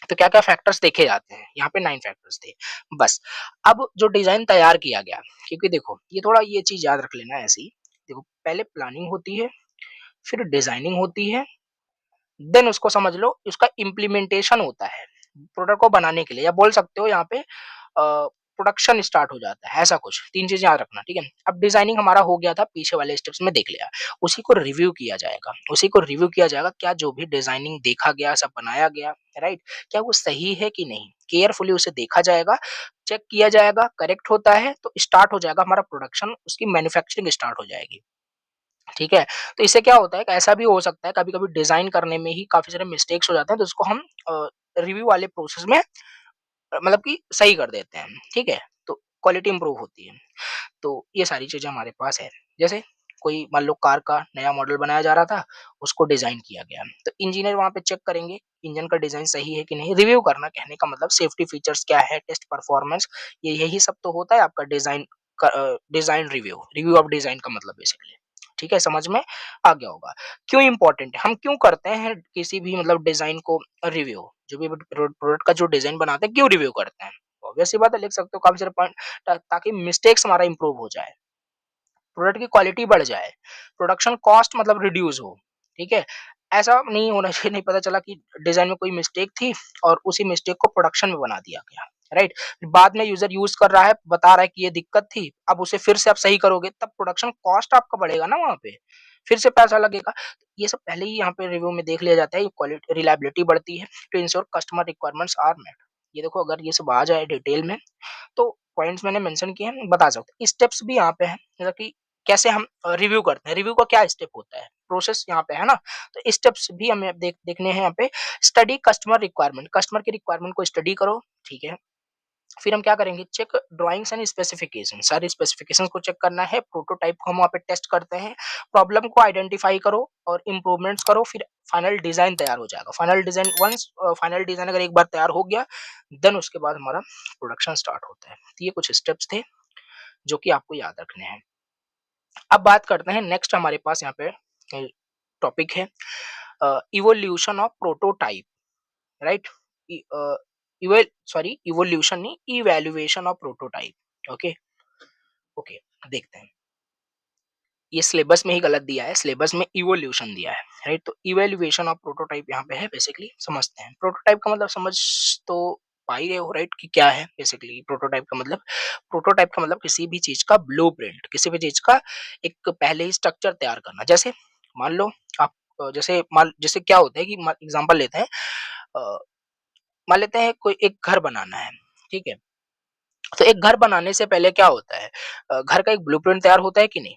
तो क्या क्या फैक्टर्स देखे जाते हैं, यहाँ पे 9 फैक्टर्स थे बस। अब जो डिजाइन तैयार किया गया, क्योंकि देखो ये थोड़ा ये चीज याद रख लेना ऐसी, देखो पहले प्लानिंग होती है, फिर डिजाइनिंग होती है, देन उसको समझ लो उसका इम्प्लीमेंटेशन होता है प्रोडक्ट को बनाने के लिए, या बोल सकते हो यहाँ पे प्रोडक्शन स्टार्ट हो जाता है, ऐसा कुछ। 3 चीज़ें याद रखना, ठीक है? अब डिजाइनिंग हमारा हो गया था, पीछे वाले स्टेप्स में देख लिया। उसी को रिव्यू किया जाएगा, उसी को रिव्यू किया जाएगा, क्या जो भी डिजाइनिंग देखा गया, सब बनाया गया, राइट? क्या वो सही है कि नहीं? केयरफुली उसे देखा जाएगा, चेक किया जाएगा, करेक्ट होता है तो स्टार्ट हो जाएगा हमारा प्रोडक्शन, उसकी मैन्युफैक्चरिंग स्टार्ट हो जाएगी। ठीक है? तो इससे क्या होता है कि ऐसा भी हो सकता है कभी-कभी डिज़ाइन करने में ही काफ़ी सारे मिस्टेक्स हो जाते हैं, तो उसको हम रिव्यू वाले प्रोसेस में मतलब कि सही कर देते हैं, ठीक है? तो क्वालिटी इंप्रूव होती है। तो ये सारी चीज़ें हमारे पास है। जैसे कोई मान लो कार का नया मॉडल बनाया जा रहा था, उसको डिज़ाइन किया गया। तो इंजीनियर वहाँ पे चेक करेंगे, इंजन का डिज़ाइन सही है कि नहीं? रिव्यू करना, कहने का मतलब सेफ्टी फीचर्स क्या है, टेस्ट परफॉर्मेंस, ये यही सब तो होता है आपका design review, review of design का मतलब बेसिकली। ठीक है, समझ में आ गया होगा। क्यों इम्पोर्टेंट है? हम क्यों करते हैं किसी भी मतलब डिज़ाइन को रिव्यू? जो भी प्रोडक्ट का जो डिज़ाइन बनाते हैं, क्यों रिव्यू करते हैं? ऑब्वियस सी बात है, लिख सकते हो काफ़ी सारे पॉइंट, ताकि मिस्टेक्स हमारा इम्प्रूव हो जाए। प्रोडक्ट की क्वालिटी बढ़ जाए, प्रोडक्शन कॉस्ट मतलब रिड्यूस हो, ठीक है? ऐसा नहीं होना चाहिए, नहीं पता चला कि डिज़ाइन में कोई मिस्टेक थी और उसी मिस्टेक को प्रोडक्शन में बना दिया गया, राइट? बाद में यूज़र यूज़ कर रहा है, बता रहा है कि ये दिक्कत थी, अब उसे फिर से आप सही करोगे, तब प्रोडक्शन कॉस्ट आपका बढ़ेगा ना वहाँ पे, फिर से पैसा लगेगा। ये सब पहले ही यहाँ पे रिव्यू में देख लिया जाता है, ये क्वालिटी रिलायबिलिटी बढ़ती है, to ensure customer requirements are met. ये देखो अगर ये सब आ जाए डिटेल में, तो पॉइंट्स मैंने मेंशन किए हैं, बता सकते हैं। स्टेप्स भी यहाँ पे हैं, जैसा कि कैसे हम रिव्यू करते हैं, रिव्यू का क्या स्टेप होता है, प्रोसेस यहाँ पे है ना? तो स्टेप्स भी हमें देखने हैं यहाँ पे। स्टडी कस्टमर रिक्वायरमेंट, कस्टमर की रिक्वायरमेंट को स्टडी करो, ठीक है? फिर हम क्या करेंगे, चेक ड्राइंग्स एंड स्पेसिफिकेशन, सारे स्पेसिफिकेशंस को चेक करना है, प्रोटोटाइप को हम वहाँ पे टेस्ट करते हैं, प्रॉब्लम को आइडेंटिफाई करो और इम्प्रूवमेंट्स करो, फिर फाइनल डिजाइन तैयार हो जाएगा। Final design once final design अगर एक बार तैयार हो गया, देन उसके बाद हमारा प्रोडक्शन स्टार्ट होता है। तो ये कुछ स्टेप्स थे जो कि आपको याद रखने हैं। अब बात करते हैं नेक्स्ट, हमारे पास यहाँ पे टॉपिक है evolution of prototype, right? Evolution नहीं, evaluation of prototype. Okay, okay, देखते हैं। ये सिलेबस में ही गलत दिया है, सिलेबस में इवोल्यूशन दिया है, राइट? तो इवैल्यूएशन ऑफ प्रोटोटाइप यहाँ पे है, बेसिकली समझते हैं। प्रोटोटाइप का मतलब समझ तो पा ही रहे हो, राइट, कि क्या है बेसिकली प्रोटोटाइप का मतलब। प्रोटोटाइप का मतलब किसी भी चीज का ब्लूप्रिंट, किसी भी चीज का एक पहले ही स्ट्रक्चर तैयार करना। जैसे मान लो आप जैसे क्या होता है कि एग्जांपल लेते हैं, अ, मान लेते हैं कोई एक घर बनाना है, ठीक है? तो एक घर बनाने से पहले क्या होता है, घर का एक ब्लूप्रिंट तैयार होता है कि नहीं,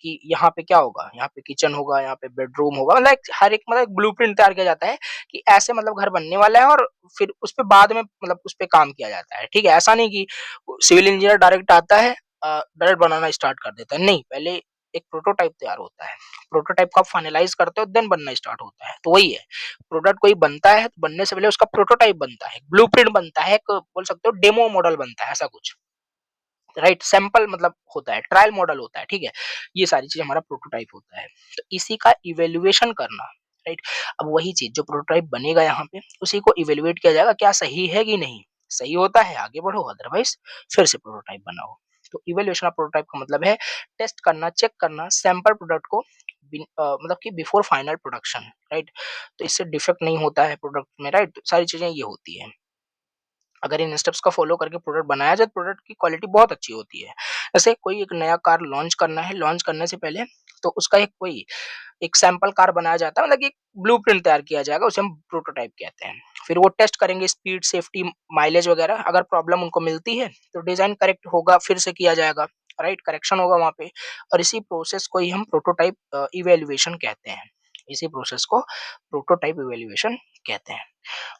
कि यहाँ पे क्या होगा, यहाँ पे किचन होगा, यहाँ पे बेडरूम होगा, मतलब हर एक मतलब एक ब्लूप्रिंट तैयार किया जाता है कि ऐसे मतलब घर बनने वाला है, और फिर उस पे बाद में मतलब उस पे काम किया जाता है, ठीक है? ऐसा नहीं कि सिविल इंजीनियर डायरेक्ट आता है, डायरेक्ट बनाना स्टार्ट कर देता है, नहीं, पहले एक प्रोटोटाइप तैयार होता है। प्रोटोटाइप को आप फाइनलाइज करते हो, देन बनना स्टार्ट होता है। तो वही है, प्रोडक्ट कोई बनता है तो बनने से पहले उसका प्रोटोटाइप बनता है, ब्लूप्रिंट बनता है, एक बोल सकते हो डेमो मॉडल बनता है, ऐसा कुछ, राइट? सैंपल मतलब होता है, ट्रायल मॉडल होता है, ठीक है? ये सारी चीज हमारा प्रोटोटाइप होता है। तो इसी का इवेल्युएशन करना, राइट? अब वही चीज जो प्रोटोटाइप बनेगा यहाँ पे, उसी को इवेल्युएट किया जाएगा, क्या सही है कि नहीं। सही होता है आगे बढ़ो, अदरवाइज फिर से प्रोटोटाइप बनाओ। तो इवेल्युएशन ऑफ प्रोटोटाइप का मतलब है टेस्ट करना, चेक करना सैंपल प्रोडक्ट को, मतलब कि बिफोर फाइनल प्रोडक्शन, राइट? तो इससे डिफेक्ट नहीं होता है प्रोडक्ट में, राइट? तो सारी चीजें ये होती है। अगर इन स्टेप्स का फॉलो करके प्रोडक्ट बनाया जाए, तो प्रोडक्ट की क्वालिटी बहुत अच्छी होती है। जैसे कोई एक नया कार लॉन्च करना है, लॉन्च करने से पहले तो उसका एक सैंपल कार बनाया जाता है, मतलब कि एक ब्लूप्रिंट तैयार किया जाएगा, उसे हम प्रोटोटाइप कहते हैं। फिर वो टेस्ट करेंगे स्पीड, सेफ्टी, माइलेज वगैरह। अगर प्रॉब्लम उनको मिलती है तो डिजाइन करेक्ट होगा, फिर से किया जाएगा, राइट? करेक्शन होगा वहाँ पे। और इसी प्रोसेस को ही हम प्रोटोटाइप इवैल्यूएशन कहते हैं। इसी प्रोसेस को प्रोटोटाइप इवैल्यूएशन कहते हैं।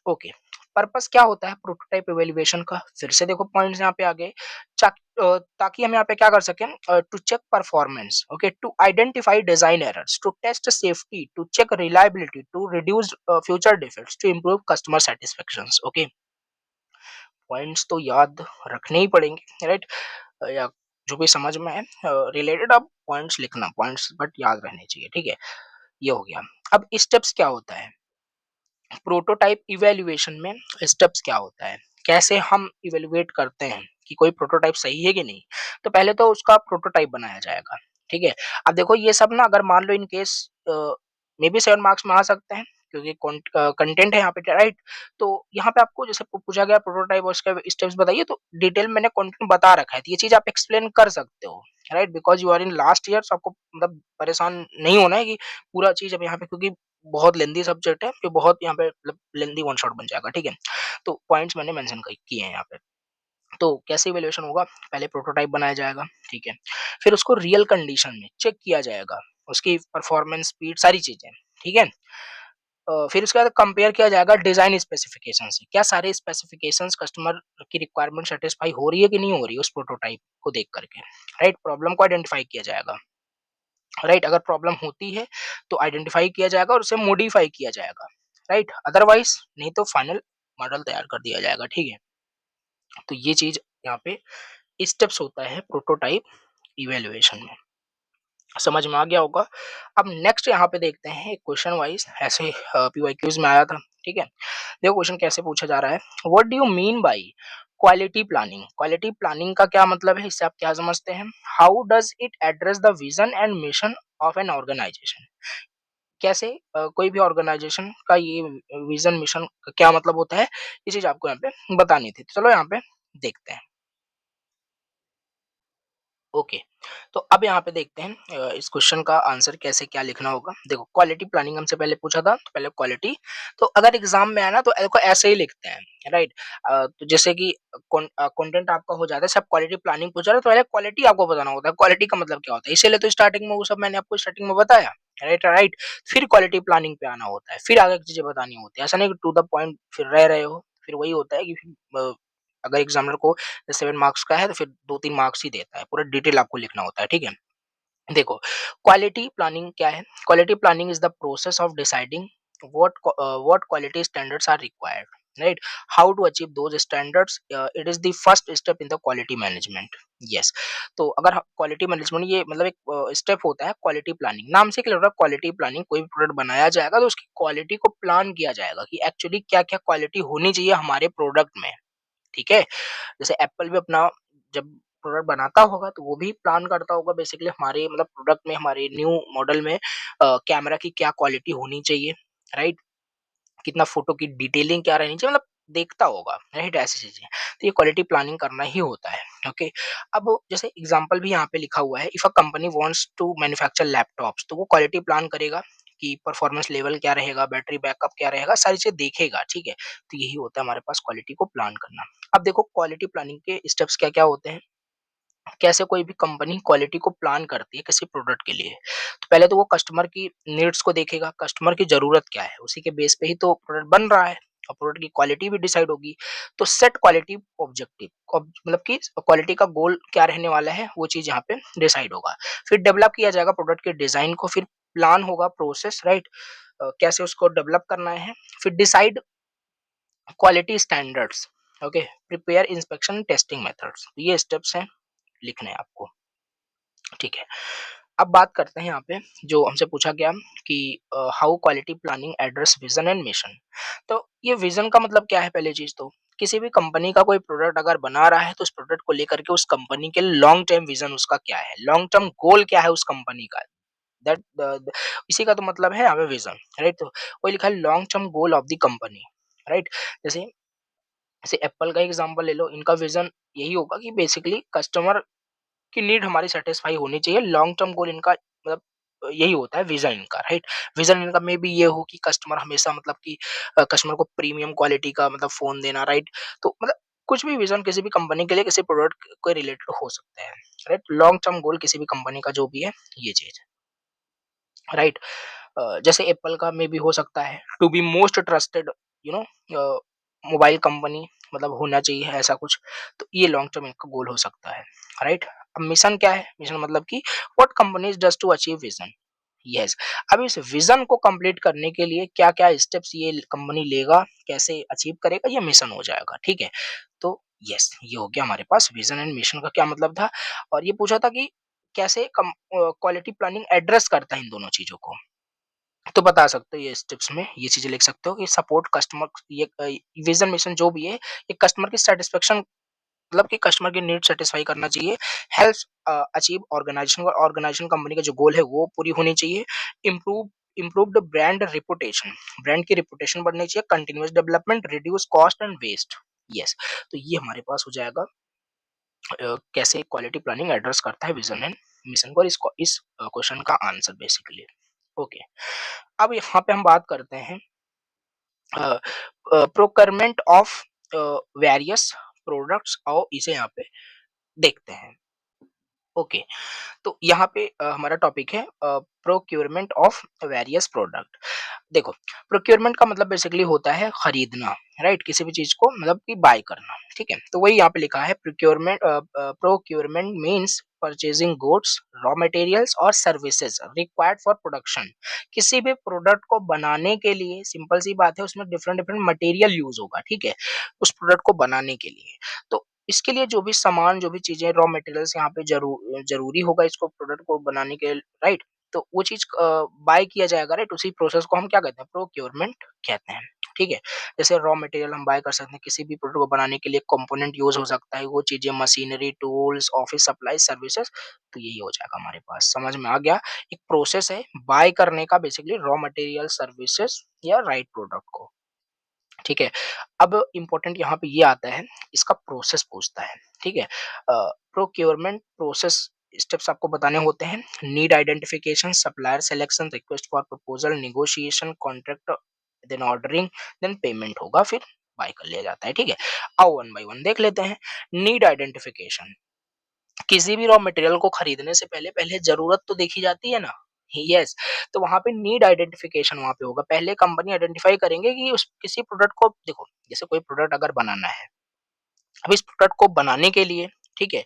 ओके, पर्पस क्या होता है प्रोटोटाइप इवैल्यूएशन का? फिर से देखो पॉइंट्स यहाँ पे आ गए। ताकि हम यहाँ पे क्या कर सकें, to check performance, okay, to identify design errors, to test safety, to check reliability, to reduce future defects, to improve customer satisfaction. Okay, points तो याद रखने ही पड़ेंगे, राइट? या जो भी समझ में है रिलेटेड, आप पॉइंट्स लिखना, पॉइंट्स बट याद रहने चाहिए, ठीक है? ये हो गया। अब स्टेप्स क्या होता है प्रोटोटाइप इवैल्यूएशन में? स्टेप्स क्या होता है, कैसे हम इवैल्यूएट करते हैं कि कोई प्रोटोटाइप सही है कि नहीं? तो पहले तो उसका प्रोटोटाइप बनाया जाएगा, ठीक है? अब देखो ये सब ना, अगर मान लो in case maybe 7 marks में आ सकते हैं, क्योंकि कंटेंट है यहाँ पे, राइट? तो यहाँ पे आपको जैसे पूछा गया प्रोटोटाइप और उसके स्टेप्स बताइए, तो डिटेल मैंने कंटेंट बता रखा है, तो ये चीज आप एक्सप्लेन कर सकते हो, right? Because you are in last year, तो आपको मतलब परेशान नहीं होना है कि पूरा चीज अब यहाँ पे, क्योंकि बहुत लेंदी सब्जेक्ट है, फिर बहुत यहाँ पे मतलब लेंदी वन शॉट बन जाएगा, ठीक है? तो पॉइंट्स मैंने मेंशन किए हैं यहाँ पे। तो कैसे इवैल्यूएशन होगा? पहले प्रोटोटाइप बनाया जाएगा, ठीक है? फिर उसको रियल कंडीशन में चेक किया जाएगा, उसकी परफॉर्मेंस, स्पीड, सारी चीजें, ठीक है? फिर उसके बाद कंपेयर किया जाएगा डिजाइन स्पेसिफिकेशन से, क्या सारे स्पेसिफिकेशंस कस्टमर की रिक्वायरमेंट सेटिस्फाई हो रही है कि नहीं हो रही है उस प्रोटोटाइप को देख करके, राइट? प्रॉब्लम को आइडेंटिफाई किया जाएगा, राइट? अगर प्रॉब्लम होती है तो आइडेंटिफाई किया जाएगा और उसे मॉडिफाई किया जाएगा, राइट? अदरवाइज नहीं तो फाइनल मॉडल तैयार कर दिया जाएगा, ठीक है? तो ये चीज यहाँ पे स्टेप्स होता है प्रोटोटाइप इवैल्यूएशन में। समझ में आ गया होगा। अब नेक्स्ट यहाँ पे देखते हैं क्वेश्चन वाइज, ऐसे पीवाईक्यूज में आया था, ठीक है? देखो क्वेश्चन कैसे पूछा जा रहा है, what do you mean by quality planning? Quality planning का क्या मतलब है, इससे आप क्या समझते हैं? How does it address the vision and mission of an organisation? कैसे कोई भी ऑर्गेनाइजेशन का ये विजन मिशन का क्या मतलब होता है, ये चीज आपको यहाँ पे बतानी थी। तो चलो यहाँ पे देखते हैं। ओके, तो अब यहाँ पे देखते हैं इस क्वेश्चन का आंसर कैसे क्या लिखना होगा। देखो क्वालिटी प्लानिंग हमसे पहले पूछा था, तो पहले क्वालिटी, तो अगर एग्जाम में आया ना तो देखो ऐसे ही लिखते हैं, राइट? तो जैसे कि कंटेंट आपका हो जाता है, सब क्वालिटी प्लानिंग पूछा रहा है, तो पहले क्वालिटी आपको बताना होता है, क्वालिटी का मतलब क्या होता है, इसीलिए तो स्टार्टिंग में वो सब मैंने आपको स्टार्टिंग में बताया, राइट? राइट, फिर क्वालिटी प्लानिंग पे आना होता है, फिर आगे की चीजें बतानी होती है। ऐसा नहीं कि टू द पॉइंट फिर रह रहे हो, फिर वही होता है कि अगर एग्जामिनर को 7 मार्क्स का है तो फिर 2-3 मार्क्स ही देता है, पूरा डिटेल आपको लिखना होता है, ठीक है? देखो क्वालिटी प्लानिंग क्या है? Quality planning is the process of deciding what quality standards are required, right? How to achieve those standards, it is the first step in the quality management. Yes, तो अगर क्वालिटी मैनेजमेंट ये मतलब एक step होता है quality planning, नाम से क्या लग रहा है क्वालिटी प्लानिंग, कोई भी प्रोडक्ट बनाया जाएगा तो उसकी क्वालिटी को प्लान किया जाएगा कि एक्चुअली क्या क्या क्वालिटी होनी चाहिए हमारे प्रोडक्ट में। ठीक है? जैसे एप्पल भी अपना जब प्रोडक्ट बनाता होगा तो वो भी प्लान करता होगा बेसिकली हमारे मतलब प्रोडक्ट में, हमारे न्यू मॉडल में कैमरा की क्या क्वालिटी होनी चाहिए, राइट? कितना फोटो की डिटेलिंग क्या रहनी चाहिए, मतलब देखता होगा, राइट? ऐसी चीजें, तो ये क्वालिटी प्लानिंग करना ही होता है। ओके, अब जैसे एग्जांपल भी यहाँ पे लिखा हुआ है, if a company wants to manufacture laptops, तो वो क्वालिटी प्लान करेगा कि परफॉर्मेंस लेवल क्या रहेगा, बैटरी बैकअप क्या रहेगा, सारी चीजें देखेगा। ठीक है, तो यही होता है हमारे पास क्वालिटी को प्लान करना। अब देखो क्वालिटी प्लानिंग के स्टेप्स क्या क्या होते हैं, कैसे कोई भी कंपनी क्वालिटी को प्लान करती है किसी प्रोडक्ट के लिए। तो पहले तो वो कस्टमर की नीड्स को देखेगा, कस्टमर की ज़रूरत क्या है, उसी के बेस पे ही तो प्रोडक्ट बन रहा है और प्रोडक्ट की क्वालिटी भी डिसाइड होगी। तो सेट क्वालिटी ऑब्जेक्टिव, मतलब कि क्वालिटी का गोल क्या रहने वाला है, वो चीज़ यहाँ पे डिसाइड होगा। फिर डेवलप किया जाएगा प्रोडक्ट के डिज़ाइन को, फिर प्लान होगा प्रोसेस, राइट? कैसे उसको डेवलप करना है, फिर decide quality standards, okay, prepare inspection testing methods. ये स्टेप्स हैं, लिखने हैं आपको। ठीक है। अब बात करते हैं यहाँ पे जो हमसे पूछा गया कि how quality planning address vision and mission. तो ये विजन का मतलब क्या है, पहली चीज तो किसी भी कंपनी का कोई प्रोडक्ट अगर बना रहा है तो उस प्रोडक्ट को लेकर के उस कंपनी के लॉन्ग टर्म विजन उसका क्या है, लॉन्ग टर्म गोल क्या है उस कंपनी का, दैट इसी का तो मतलब है यहाँ पे विजन, राइट? तो वही लिखा है long term goal of the company, right? जैसे जैसे एप्पल का एग्जांपल ले लो, इनका विजन यही होगा कि बेसिकली कस्टमर की नीड हमारी सेटिस्फाई होनी चाहिए। लॉन्ग टर्म गोल इनका मतलब यही होता है विजन इनका, राइट? विजन इनका में भी ये हो कि कस्टमर हमेशा मतलब कि कस्टमर को प्रीमियम क्वालिटी का मतलब फोन देना, राइट? तो मतलब कुछ भी विजन किसी भी कंपनी के लिए किसी प्रोडक्ट के रिलेटेड हो सकते हैं, राइट? लॉन्ग टर्म गोल किसी भी कंपनी का जो भी है, ये चीज, राइट? जैसे एप्पल का में भी हो सकता है to be most trusted, you know, mobile company, मतलब होना चाहिए ऐसा कुछ। तो ये लॉन्ग टर्म इनका गोल हो सकता है, राइट? अब मिशन क्या है, मिशन मतलब कि what companies does to achieve vision. Yes, अब इस विजन को कंप्लीट करने के लिए क्या क्या स्टेप्स ये कंपनी लेगा, कैसे अचीव करेगा, ये मिशन हो जाएगा। ठीक है, तो यस, ये हो गया हमारे पास विजन एंड मिशन का क्या मतलब था। और ये पूछा था कि कैसे क्वालिटी प्लानिंग एड्रेस करता है इन दोनों चीजों को। तो बता सकते हो ये स्टेप्स में ये चीजें लिख सकते हो कि सपोर्ट कस्टमर, ये विजन मिशन जो भी है ये कस्टमर की सेटिस्फेक्शन, मतलब कि कस्टमर की नीड सेटिस्फाई करना चाहिए। Help achieve organisation, organisation company का जो गोल है वो पूरी होनी चाहिए। Improve improved brand reputation, brand की रिपुटेशन बढ़नी चाहिए। Continuous development, reduce cost and waste. Yes, तो ये हमारे पास हो जाएगा कैसे क्वालिटी प्लानिंग एड्रेस करता है विजन एंड मिशन को, और इस क्वेश्चन का आंसर बेसिकली। ओके, अब यहाँ पे हम बात करते हैं प्रोक्योरमेंट ऑफ वेरियस प्रोडक्ट्स, और इसे यहाँ पे देखते हैं। ओके, तो यहाँ पे हमारा टॉपिक है प्रोक्योरमेंट ऑफ वेरियस प्रोडक्ट। देखो, प्रोक्योरमेंट का मतलब बेसिकली होता है खरीदना, राइट? किसी भी चीज को मतलब कि बाय करना। ठीक है, तो वही यहाँ पे लिखा है procurement. Procurement means purchasing goods, raw materials और सर्विसेज रिक्वायर्ड फॉर प्रोडक्शन। किसी भी प्रोडक्ट को बनाने के लिए सिंपल सी बात है, उसमें डिफरेंट डिफरेंट मटेरियल यूज होगा। ठीक है, उस प्रोडक्ट को बनाने के लिए, तो इसके लिए जो भी सामान, जो भी चीजें, रॉ मटेरियल्स यहाँ पे जरूरी होगा इसको प्रोडक्ट को बनाने के, राइट? तो वो चीज बाय किया जाएगा, राइट? उसी प्रोसेस को हम क्या कहते हैं, प्रोक्योरमेंट कहते हैं। ठीक है, जैसे रॉ मटेरियल हम बाय कर सकते हैं, किसी भी प्रोडक्ट को बनाने के लिए कंपोनेंट यूज हो सकता है, वो चीजें machinery, tools, office supply, services. तो यही हो जाएगा हमारे पास, समझ में आ गया? एक प्रोसेस है बाय करने का बेसिकली, रॉ मटेरियल, सर्विसेज या राइट प्रोडक्ट को। ठीक है, अब इम्पोर्टेंट यहाँ पे ये आता है, इसका प्रोसेस पूछता है। ठीक है, प्रोक्योरमेंट प्रोसेस स्टेप्स आपको बताने होते हैं। Need identification, supplier selection, request for proposal, negotiation, contract, then ordering, then payment होगा, फिर बाय कर लिया जाता है। ठीक है, आओ वन बाय वन देख लेते हैं। नीड आइडेंटिफिकेशन, किसी भी रॉ मटेरियल को खरीदने से पहले पहले जरूरत तो देखी जाती है ना। यस, तो वहां पे नीड आइडेंटिफिकेशन वहां पे होगा। पहले कंपनी आइडेंटिफाई करेंगे कि उस किसी प्रोडक्ट को, देखो जैसे कोई प्रोडक्ट अगर बनाना है, अब इस प्रोडक्ट को बनाने के लिए, ठीक है,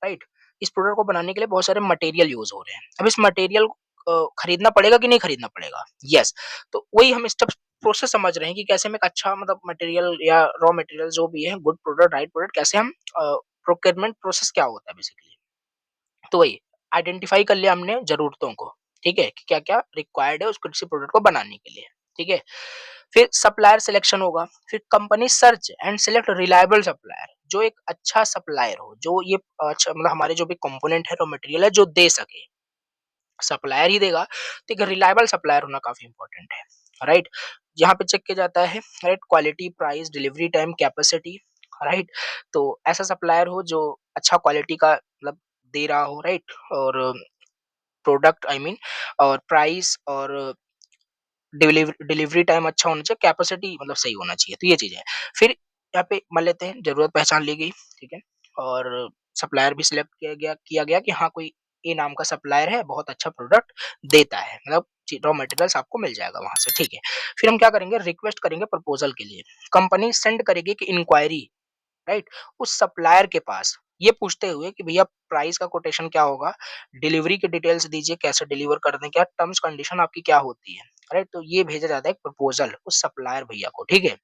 राइट, इस प्रोडक्ट को बनाने के लिए बहुत सारे मटेरियल यूज हो रहे हैं। अब इस मटेरियल खरीदना पड़ेगा कि नहीं खरीदना पड़ेगा? यस, तो वही हम स्टेप्स प्रोसेस समझ रहे हैं कि कैसे हम एक अच्छा मतलब मटेरियल या रॉ मटेरियल जो भी है, गुड प्रोडक्ट, राइट प्रोडक्ट, कैसे हम प्रोक्योरमेंट प्रोसेस क्या होता है बेसिकली। तो वही आइडेंटिफाई कर लिया हमने ज़रूरतों को, ठीक है? कि क्या-क्या रिक्वायर्ड है उस किसी प्रोडक्ट को बनाने के लिए, ठीक है? फिर सप्लायर सिलेक्शन होगा, फिर company search and select reliable supplier, जो एक अच्छा सप्लायर हो, जो ये अच्छा मतलब हमारे जो भी कंपोनेंट है, रॉ मटेरियल है, जो दे सके। सप्लायर ही देगा, तो एक रिलायबल सप्लायर होना काफ़ी इम्पोर्टेंट है, राइट? यहाँ पे चेक किया जाता है, right? Quality, price, delivery time, capacity, right? तो ऐसा सप्लायर हो जो अच्छा क्वालिटी का मतलब दे रहा हो, राइट? और प्रोडक्ट आई मीन और प्राइस और डिलीवरी टाइम अच्छा होना चाहिए, कैपेसिटी मतलब सही होना चाहिए, तो ये चीज़ें हैं। फिर यहाँ पे मान लेते हैं ज़रूरत पहचान ली गई, ठीक है? और सप्लायर भी सिलेक्ट किया गया कि हाँ, कोई ए नाम का सप्लायर है, बहुत अच्छा प्रोडक्ट देता है, मतलब रॉ मटेरियल्स आपको मिल जाएगा वहाँ से, ठीक है? फिर हम क्या करेंगे, रिक्वेस्ट करेंगे प्रपोज़ल के लिए। कंपनी सेंड करेगी कि इंक्वायरी, राइट? उस सप्लायर के पास, ये पूछते हुए कि भैया प्राइस का कोटेशन क्या होगा? डिलीवरी की डिटेल्स दीजिए, कैसे डिलीवर कर दें, क्या टर्म्स कंडीशन आपकी क्या होती है? राइट? तो ये भेजा जाता है एक प्रपोज़ल उस सप्लायर भैया को, ठीक है?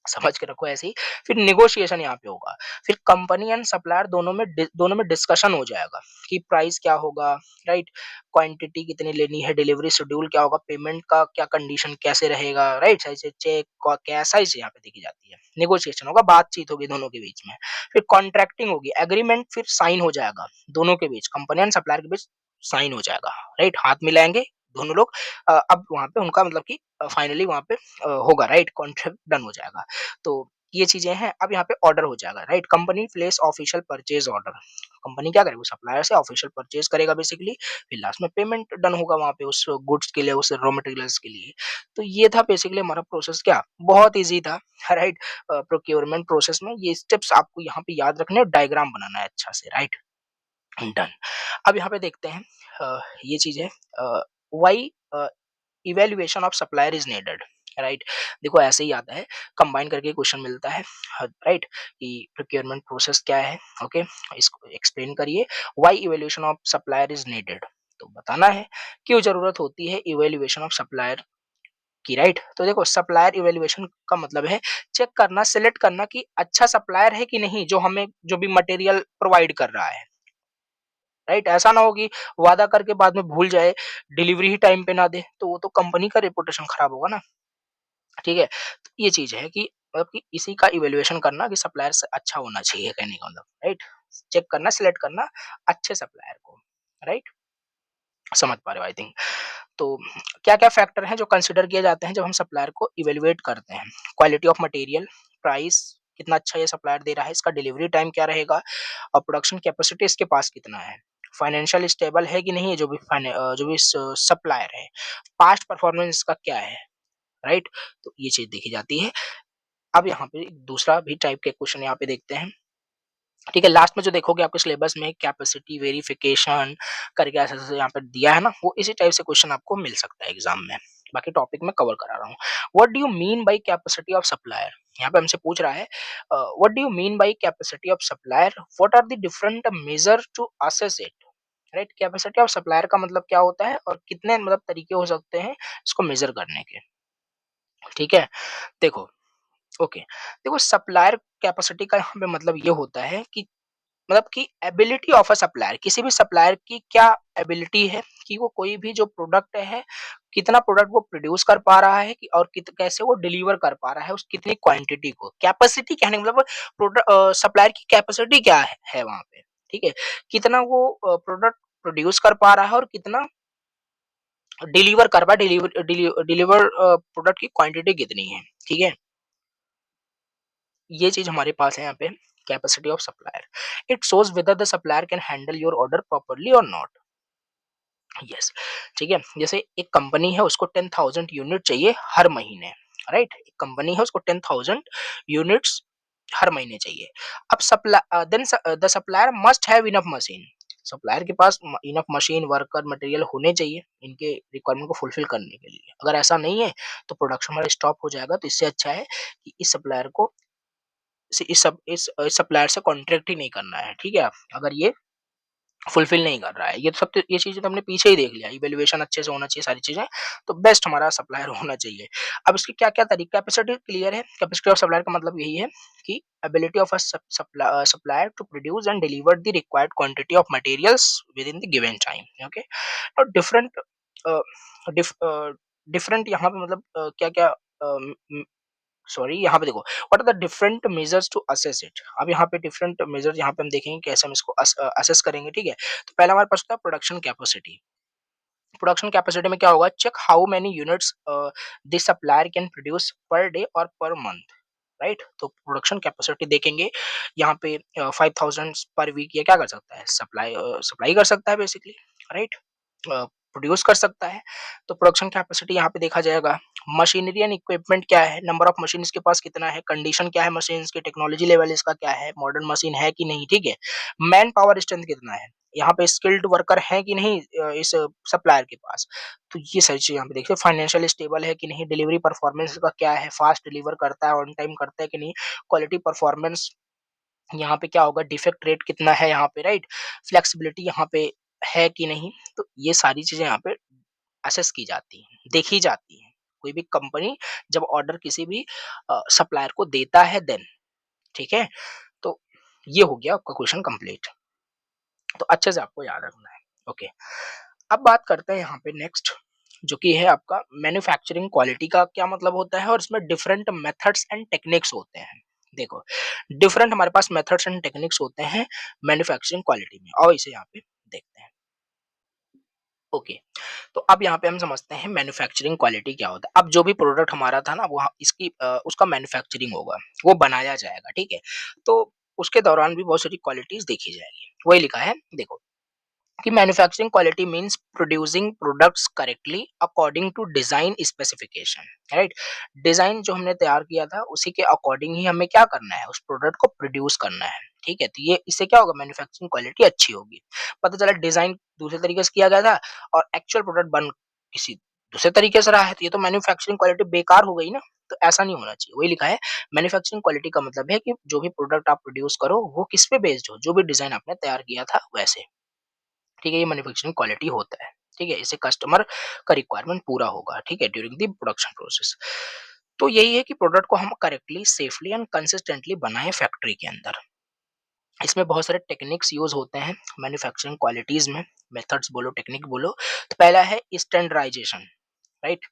समझ के रखो ऐसे ही। फिर नेगोशिएशन यहाँ पे होगा। फिर कंपनी एंड सप्लायर दोनों में डिस्कशन हो जाएगा कि प्राइस क्या होगा, राइट? क्वांटिटी कितनी लेनी है, डिलीवरी शेड्यूल क्या होगा, पेमेंट का क्या कंडीशन कैसे रहेगा, राइट? जैसे चेक क कैश ऐसे यहाँ पे देखी जाती है। नेगोशिएशन होगा, बातचीत होगी दोनों के बीच में। फिर कॉन्ट्रैक्टिंग होगी, एग्रीमेंट फिर साइन हो जाएगा दोनों के बीच, कंपनी एंड सप्लायर के बीच साइन हो जाएगा, राइट? हाथ मिलाएँगे दोनों लोग। अब वहाँ पे उनका मतलब कि फाइनली वहाँ पे होगा, राइट? कॉन्ट्रैक्ट डन हो जाएगा। तो ये चीज़ें हैं, अब यहाँ पे ऑर्डर हो जाएगा, right? Company place official purchase order. Company क्या करेगी, सप्लायर से ऑफिशियल परचेज़ करेगा बेसिकली, फिर लास्ट में पेमेंट डन होगा वहाँ पे उस गुड्स के लिए, उस रॉ मटेरियल्स के लिए। तो ये था बेसिकली हमारा प्रोसेस क्या, बहुत ईज़ी था, राइट? प्रोक्योरमेंट प्रोसेस में ये स्टेप्स आपको यहाँ पे याद रखने हैं, डायग्राम बनाना है अच्छा से, राइट? डन। अब यहाँ पे देखते हैं ये चीज़ है why evaluation of supplier is needed, right? देखो ऐसे ही आता है, कंबाइन करके क्वेश्चन मिलता है, राइट? कि प्रोक्योरमेंट प्रोसेस क्या है, ओके? इसको एक्सप्लेन करिए, why evaluation of supplier is needed. तो बताना है, क्यों ज़रूरत होती है इवैल्यूएशन ऑफ सप्लायर की, राइट? तो देखो सप्लायर इवैल्यूएशन का मतलब है चेक करना, सिलेक्ट करना कि अच्छा सप्लायर है कि नहीं, जो हमें जो भी मटेरियल प्रोवाइड कर रहा है। राइट? ऐसा ना हो कि वादा करके बाद में भूल जाए, डिलीवरी ही टाइम पे ना दे, तो वो तो कंपनी का रेपुटेशन खराब होगा ना, ठीक है? तो ये चीज़ है कि मतलब कि इसी का इवैल्यूएशन करना कि सप्लायर से अच्छा होना चाहिए कहने का मतलब, राइट? चेक करना, सिलेक्ट करना अच्छे सप्लायर को, राइट? समझ पा रहे हो आई थिंक। तो क्या-क्या फैक्टर हैं जो कंसीडर किए जाते हैं जब हम सप्लायर को इवैल्यूएट करते हैं? क्वालिटी ऑफ मटेरियल, प्राइस, कितना अच्छा ये सप्लायर दे रहा है, इसका डिलीवरी टाइम क्या रहेगा और प्रोडक्शन कैपेसिटी इसके पास कितना है? फाइनेंशियल स्टेबल है कि नहीं है जो भी सप्लायर है? पास्ट परफॉर्मेंस इसका क्या है? राइट? तो ये चीज़ देखी जाती है। अब यहाँ पे दूसरा भी टाइप के क्वेश्चन यहाँ पे देखते हैं। ठीक है, लास्ट में जो देखोगे आपके सिलेबस में कैपेसिटी वेरिफिकेशन करके ऐसे-ऐसे यहाँ पे दिया है ना, वो इसी टाइप से क्वेश्चन आपको मिल सकता है एग्ज़ाम में। बाकी टॉपिक मैं कवर करा रहा हूँ। What do you mean by capacity of supplier? यहाँ पे हमसे पूछ रहा है what do you mean by capacity of supplier? What are the different measure to assess it? Right? Capacity of supplier का मतलब क्या होता है और कितने मतलब तरीके हो सकते हैं इसको मेज़र करने के, ठीक है? देखो, ओके, देखो सप्लायर कैपेसिटी का यहाँ पे मतलब ये होता है कि मतलब कि एबिलिटी ऑफ अ सप्लायर, किसी भी सप्लायर की क्या एबिलिटी है कि वो कोई भी जो प्रोडक्ट है, कितना प्रोडक्ट वो प्रोड्यूस कर पा रहा है कि और कैसे वो डिलीवर कर पा रहा है उस कितनी क्वांटिटी को। कैपेसिटी कहने का मतलब सप्लायर की कैपेसिटी क्या है वहाँ पे, ठीक है? कितना वो प्रोडक्ट प्रोड्यूस कर पा रहा है और कितना डिलीवर कर पा डिलीवर प्रोडक्ट की क्वांटिटी कितनी है, ठीक है? ये चीज़ हमारे पास है यहाँ पे capacity of supplier. It shows whether the supplier can handle your order properly और नॉट। यस, ठीक है? जैसे एक कंपनी है उसको 10,000 यूनिट चाहिए हर महीने, राइट? एक कंपनी है उसको 10,000 यूनिट्स हर महीने चाहिए। अब the supplier must have enough machine. Supplier के पास इनफ मशीन, वर्कर, मटेरियल होने चाहिए इनके रिक्वायरमेंट को फुलफिल करने के लिए। अगर ऐसा नहीं है तो प्रोडक्शन हमारा स्टॉप हो जाएगा। तो इससे अच्छा है कि इस सप्लायर को इस सप्लायर से कॉन्ट्रैक्ट ही नहीं करना है, ठीक है? अगर ये फुलफिल नहीं कर रहा है। ये सब तो ये चीज़ें तो हमने पीछे ही देख लिया, इवैल्यूएशन अच्छे से होना चाहिए सारी चीज़ें, तो बेस्ट हमारा सप्लायर होना चाहिए। अब इसके क्या-क्या तरीका कैपेसिटी क्लियर है, कैपेसिटी ऑफ सप्लायर का मतलब यही है कि ability of supplier to produce and deliver the required quantity of materials within the given time, okay. और different uh, diff uh, different यहाँ पे मतलब क्या-क्या सॉरी यहाँ पे देखो what are the different measures to assess it. अब यहाँ पे डिफरेंट मेजर यहाँ पे हम देखेंगे कैसे हम इसको असेस करेंगे, ठीक है। तो पहला हमारे पास होता है प्रोडक्शन कैपेसिटी। प्रोडक्शन कैपेसिटी में क्या होगा, check how many units this supplier can produce per day और पर मंथ, राइट। तो प्रोडक्शन कैपेसिटी देखेंगे यहाँ पे 5000 पर वीक ये क्या कर सकता है, सप्लाई कर सकता है बेसिकली, राइट। प्रोड्यूस कर सकता है। तो प्रोडक्शन कैपेसिटी यहाँ पे देखा जाएगा। मशीनरी एंड इक्विपमेंट क्या है, नंबर ऑफ मशीन इसके पास कितना है, कंडीशन क्या है मशीन की, टेक्नोलॉजी लेवल इसका क्या है, मॉडर्न मशीन है कि नहीं, ठीक है। मैन पावर स्ट्रेंथ कितना है, यहाँ पे स्किल्ड वर्कर है कि नहीं इस सप्लायर के पास। तो ये सारी चीज़ यहाँ पे देखिए, फाइनेंशियल स्टेबल है कि नहीं, डिलीवरी परफॉर्मेंस का क्या है, फास्ट डिलीवर करता है, ऑन टाइम करता है कि नहीं, क्वालिटी परफॉर्मेंस यहाँ पे क्या होगा, डिफेक्ट रेट कितना है यहाँ पे, राइट। फ्लेक्सिबिलिटी यहाँ पे है कि नहीं। तो ये सारी चीज़ें यहाँ पे असेस की जाती हैं, देखी जाती हैं। कोई भी कंपनी जब ऑर्डर किसी भी सप्लायर को देता है देन, ठीक है। तो ये हो गया आपका क्वेश्चन कंप्लीट। तो अच्छे से आपको याद रखना है। ओके। अब बात करते हैं यहाँ पे नेक्स्ट, जो कि है आपका मैन्युफैक्चरिंग क्वालिटी का क्या मतलब होता है और इसमें डिफरेंट मेथड्स एंड टेक्निक्स होते हैं। देखो, डिफरेंट हमारे पास मेथड्स एंड टेक्निक्स होते हैं मैन्युफैक्चरिंग क्वालिटी में, और इसे यहाँ पे देखते हैं। ओके। तो अब यहाँ पे हम समझते हैं मैन्युफैक्चरिंग क्वालिटी क्या होता है। अब जो भी प्रोडक्ट हमारा था ना वो इसकी उसका मैन्युफैक्चरिंग होगा, वो बनाया जाएगा, ठीक है। तो उसके दौरान भी बहुत सारी क्वालिटीज देखी जाएगी, वही लिखा है देखो कि manufacturing quality means producing products correctly according to design specification, right. Design जो हमने तैयार किया था उसी के अकॉर्डिंग ही हमें क्या करना है, उस प्रोडक्ट को प्रोड्यूस करना है, ठीक है। तो ये इससे क्या होगा, मैन्युफैक्चरिंग क्वालिटी अच्छी होगी। पता चला डिजाइन दूसरे तरीके से किया गया था और एक्चुअल प्रोडक्ट बन किसी दूसरे तरीके से रहा है, तो ये तो मैन्युफैक्चरिंग क्वालिटी बेकार हो गई ना। तो ऐसा नहीं होना चाहिए, वही लिखा है। मैन्युफैक्चरिंग क्वालिटी का मतलब है कि जो भी प्रोडक्ट आप प्रोड्यूस करो वो किस पे बेस्ड हो, जो भी डिजाइन आपने तैयार किया था वैसे, ठीक है। ये मैन्युफैक्चरिंग क्वालिटी होता है, ठीक है। इससे कस्टमर का रिक्वायरमेंट पूरा होगा, ठीक है, ड्यूरिंग द प्रोडक्शन प्रोसेस। तो यही है कि प्रोडक्ट को हम करेक्टली, सेफली एंड कंसिस्टेंटली बनाएं फैक्ट्री के अंदर। इसमें बहुत सारे टेक्निक्स यूज होते हैं मैन्युफैक्चरिंग क्वालिटीज में, मेथड्स बोलो टेक्निक बोलो। तो पहला है स्टैंडर्डाइजेशन, राइट।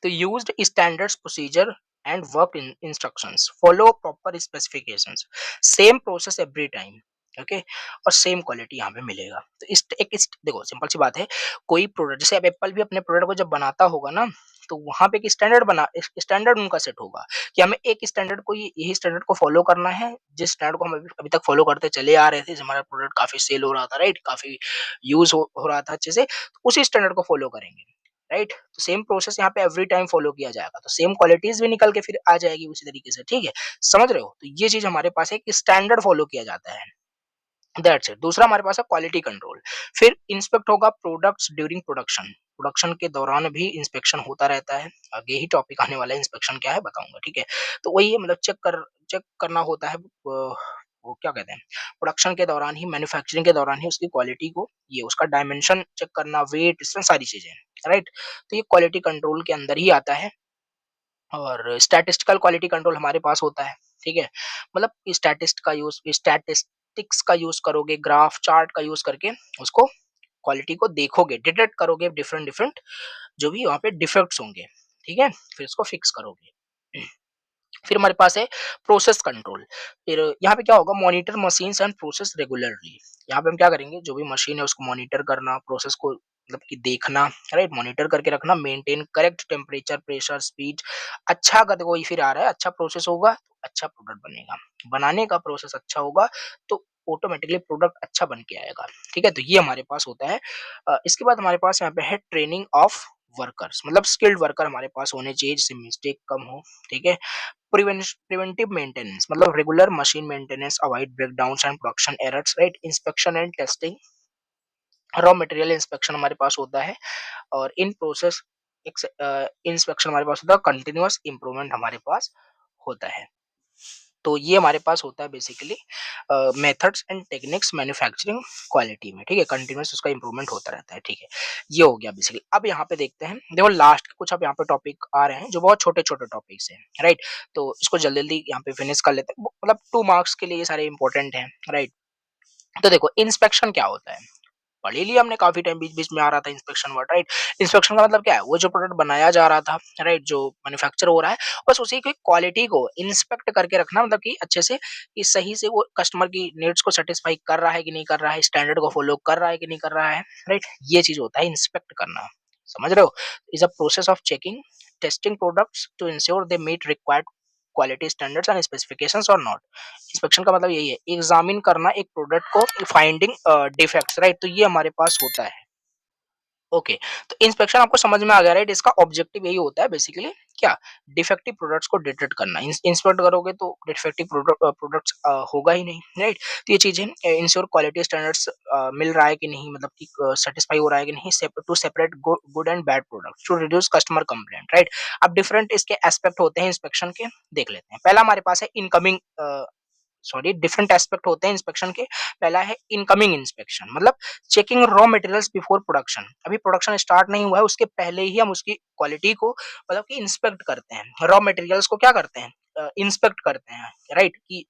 तो used standards procedure and work instructions follow proper specifications, same process every time, okay. और सेम क्वालिटी यहाँ पे मिलेगा। तो देखो सिंपल सी बात है, कोई प्रोडक्ट जैसे अब एप्पल भी अपने प्रोडक्ट को जब बनाता होगा ना, तो वहां पे एक स्टैंडर्ड उनका सेट होगा कि हमें एक स्टैंडर्ड को यही स्टैंडर्ड को फॉलो करना है, जिस स्टैंडर्ड को हम अभी तक फॉलो करते चले आ रहे थे, हमारा प्रोडक्ट काफी सेल हो रहा था, राइट, काफी यूज हो रहा था अच्छे से, तो उसी स्टैंडर्ड को फॉलो करेंगे, राइट। तो सेम प्रोसेस यहाँ पे एवरी टाइम फॉलो किया जाएगा, तो सेम क्वालिटीज भी निकल के फिर आ जाएगी उसी तरीके से, ठीक है। समझ रहे हो, तो ये चीज हमारे पास है कि स्टैंडर्ड फॉलो किया जाता है, दैट्स इट। दूसरा हमारे पास है क्वालिटी कंट्रोल। फिर इंस्पेक्ट होगा प्रोडक्ट्स ड्यूरिंग प्रोडक्शन, प्रोडक्शन के दौरान भी इंस्पेक्शन होता रहता है। आगे ही टॉपिक आने वाला है, इंस्पेक्शन क्या है बताऊंगा, ठीक है। तो वही है, मतलब चेक करना होता है वो क्या कहते हैं, प्रोडक्शन के दौरान ही, मैन्युफैक्चरिंग के दौरान ही उसकी क्वालिटी को, ये उसका डायमेंशन चेक करना, वेट, इसमें सारी चीजें, राइट। तो ये क्वालिटी कंट्रोल के अंदर ही आता है। और स्टैटिस्टिकल क्वालिटी कंट्रोल हमारे पास होता है, ठीक है। मतलब स्टैटिस्टिक्स का यूज करोगे, ग्राफ चार्ट का यूज करके उसको क्वालिटी को देखोगे, डिटेक्ट करोगे डिफरेंट डिफरेंट जो भी वहाँ पे डिफेक्ट्स होंगे, ठीक है। फिर उसको फिक्स करोगे। फिर हमारे पास है प्रोसेस कंट्रोल। फिर यहाँ पे क्या होगा, monitor machines and process regularly. यहाँ पे हम क्या करेंगे, जो भी मशीन है उसको मॉनिटर करना, प्रोसेस को मतलब कि देखना, राइट, मॉनिटर करके रखना, maintain correct temperature, pressure, speed. अच्छा का देखो, ये फिर आ रहा है, अच्छा प्रोसेस होगा तो अच्छा प्रोडक्ट बनेगा, बनाने का प्रोसेस अच्छा होगा तो ऑटोमेटिकली प्रोडक्ट अच्छा बन के आएगा, ठीक है। तो ये हमारे पास होता है। इसके बाद हमारे पास यहाँ पे है ट्रेनिंग ऑफ वर्कर्स, मतलब स्किल्ड वर्कर हमारे पास होने चाहिए जिससे मिस्टेक कम हो, ठीक है। प्रिवेंटिव मेंटेनेंस, मतलब regular machine maintenance, avoid breakdowns and production errors, right. Inspection and testing, raw material inspection हमारे पास होता है। और इन प्रोसेस इंस्पेक्शन हमारे पास होता है। कंटिन्यूअस इंप्रूवमेंट हमारे पास होता है। तो ये हमारे पास होता है basically methods and techniques manufacturing quality में, ठीक है, कंटिन्यूस उसका इंप्रूवमेंट होता रहता है, ठीक है। ये हो गया बेसिकली। अब यहाँ पे देखते हैं, देखो लास्ट कुछ अब यहाँ पे टॉपिक आ रहे हैं जो बहुत छोटे छोटे टॉपिक्स हैं, राइट। तो इसको जल्दी जल्दी यहाँ पे फिनिश कर लेते हैं, मतलब 2 मार्क्स के लिए ये सारे इंपॉर्टेंट हैं, राइट। तो देखो इंस्पेक्शन क्या होता है, पढ़ ही लिया हमने, काफी टाइम बीच बीच में आ रहा था इंस्पेक्शन वर्ड, राइट। इंस्पेक्शन का मतलब क्या है, वो जो प्रोडक्ट बनाया जा रहा था, राइट, जो मैन्युफैक्चर हो रहा है, बस उसी की क्वालिटी को इंस्पेक्ट करके रखना, मतलब कि अच्छे से, कि सही से वो कस्टमर की नीड्स को सेटिस्फाई कर रहा है कि नहीं कर रहा है, स्टैंडर्ड को फॉलो कर रहा है कि नहीं कर रहा है, राइट। ये चीज होता है इंस्पेक्ट करना, समझ रहे हो। Is a process of checking testing products to ensure they meet required quality standards and specifications और नॉट। इंस्पेक्शन का मतलब यही है, एग्जामिन करना एक प्रोडक्ट को, फाइंडिंग डिफेक्ट्स, राइट। तो ये हमारे पास होता है। ओके, तो इंस्पेक्शन आपको समझ में आ गया, राइट। इसका ऑब्जेक्टिव यही होता है बेसिकली, क्या, डिफेक्टिव प्रोडक्ट्स को डिटेक्ट करना। इंस्पेक्ट करोगे तो डिफेक्टिव प्रोडक्ट्स होगा ही नहीं, राइट। तो ये चीजें इंश्योर क्वालिटी स्टैंडर्ड्स मिल रहा है कि नहीं, मतलब कि सेटिस्फाई हो रहा है कि नहीं, to separate good and bad product to reduce customer complaint, right. अब डिफरेंट इसके एस्पेक्ट होते हैं इंस्पेक्शन के, देख लेते हैं। पहला हमारे पास है इनकमिंग, सॉरी, डिफरेंट एस्पेक्ट होते हैं इंस्पेक्शन के। पहला है इनकमिंग इंस्पेक्शन, मतलब checking raw materials before production. अभी प्रोडक्शन स्टार्ट नहीं हुआ है, उसके पहले ही हम उसकी क्वालिटी को, मतलब कि इंस्पेक्ट करते हैं, रॉ मटेरियल्स को क्या करते हैं, इंस्पेक्ट करते हैं, राइट। कि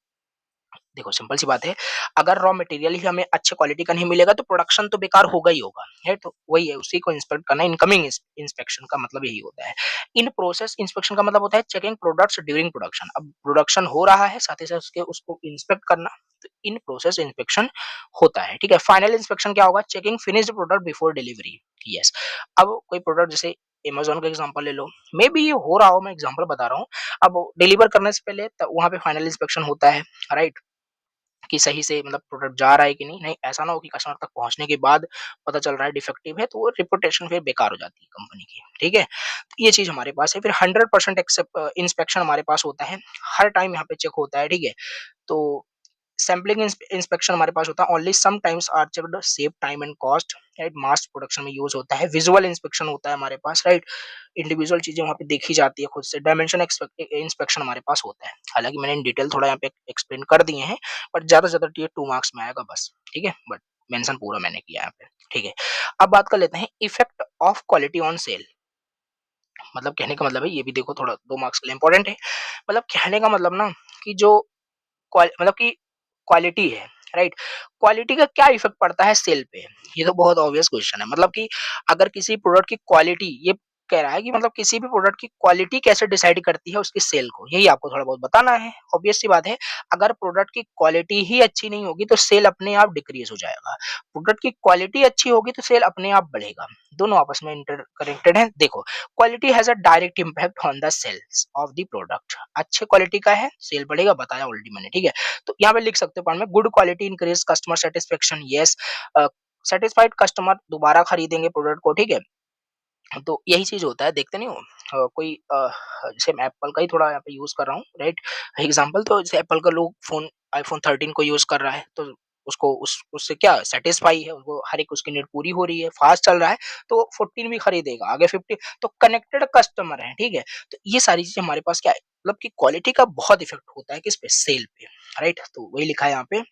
देखो सिंपल सी बात है, अगर रॉ मटेरियल ही हमें अच्छे क्वालिटी का नहीं मिलेगा तो प्रोडक्शन तो बेकार होगा ही होगा, है। तो वही है, उसी को इंस्पेक्ट करना। इनकमिंग इंस्पेक्शन का मतलब यही होता है। इन प्रोसेस इंस्पेक्शन का मतलब होता है चेकिंग प्रोडक्ट्स ड्यूरिंग प्रोडक्शन। अब प्रोडक्शन हो रहा है, साथ ही साथ उसके उसको इंस्पेक्ट करना, तो इन प्रोसेस इंस्पेक्शन होता है, ठीक है। फाइनल इंस्पेक्शन क्या होगा, checking finished product before delivery. Yes, अब कोई प्रोडक्ट जैसे अमेज़न का एग्जांपल ले लो, मे बी ये हो रहा हो, मैं एग्जांपल बता रहा हूँ। अब डिलीवर करने से पहले वहां पे फाइनल इंस्पेक्शन होता है, राइट, कि सही से मतलब प्रोडक्ट जा रहा है कि नहीं। नहीं, ऐसा ना हो कि कस्टमर तक पहुँचने के बाद पता चल रहा है डिफेक्टिव है, तो वो रेपुटेशन फिर बेकार हो जाती है कंपनी की, ठीक है? तो ये चीज़ हमारे पास है। फिर 100% इंस्पेक्शन हमारे पास होता है, हर टाइम यहाँ पे चेक होता है, ठीक है? तो सैंपलिंग इंस्पेक्शन हमारे पास होता है, only some times are checked, save time and cost, right. Mass production में यूज होता है। विजुअल इंस्पेक्शन होता है हमारे पास, राइट। इंडिविजुअल चीजें वहां पे देखी जाती है खुद से। डायमेंशन इंस्पेक्शन हमारे पास होता है, हालांकि मैंने इन डिटेल थोड़ा यहाँ पे एक्सप्लेन कर दिए हैं, बट ज्यादा से ज्यादा ये 2 मार्क्स में आएगा बस, ठीक है। बट मेंशन पूरा मैंने किया है यहाँ पे, ठीक है। अब बात कर लेते हैं effect of quality on sale. मतलब कहने का मतलब है, ये भी देखो थोड़ा 2 मार्क्स के लिए इंपॉर्टेंट है। मतलब कहने का मतलब ना, कि जो मतलब कि क्वालिटी है, राइट। क्वालिटी का क्या इफेक्ट पड़ता है सेल पे, ये तो बहुत ऑब्वियस क्वेश्चन है। मतलब कि अगर किसी प्रोडक्ट की क्वालिटी, ये कह रहा है कि मतलब किसी भी प्रोडक्ट की क्वालिटी कैसे डिसाइड करती है उसकी सेल को, यही आपको थोड़ा बहुत बताना है। ऑब्वियस सी बात है, अगर प्रोडक्ट की क्वालिटी ही अच्छी नहीं होगी तो सेल अपने आप डिक्रीज हो जाएगा। प्रोडक्ट की क्वालिटी अच्छी होगी तो सेल अपने आप बढ़ेगा। दोनों आपस में इंटर कनेक्टेड है। देखो, quality has a direct impact on the sales of the product. अच्छे क्वालिटी का है, सेल बढ़ेगा, बताया ऑलरेडी मैंने, ठीक है। तो यहाँ पे लिख सकते हो पॉइंट में, good quality increase customer satisfaction, yes. Satisfied customer दोबारा खरीदेंगे प्रोडक्ट को, ठीक है। तो यही चीज होता है, देखते नहीं हो, कोई जैसे मैं एप्पल का ही थोड़ा यहाँ पे यूज कर रहा हूँ, राइट, एग्जांपल। तो जैसे एप्पल का लोग फोन आईफोन 13 को यूज कर रहा है, तो उसको उससे क्या सेटिस्फाई है, उसको हर एक उसकी नीड पूरी हो रही है, फास्ट चल रहा है, तो 14 भी खरीदेगा, आगे 15। तो कनेक्टेड कस्टमर है, ठीक है। तो ये सारी चीजें हमारे पास क्या है, मतलब कि क्वालिटी का बहुत इफेक्ट होता है किस पे, सेल पे, राइट। तो वही लिखा है यहाँ पे,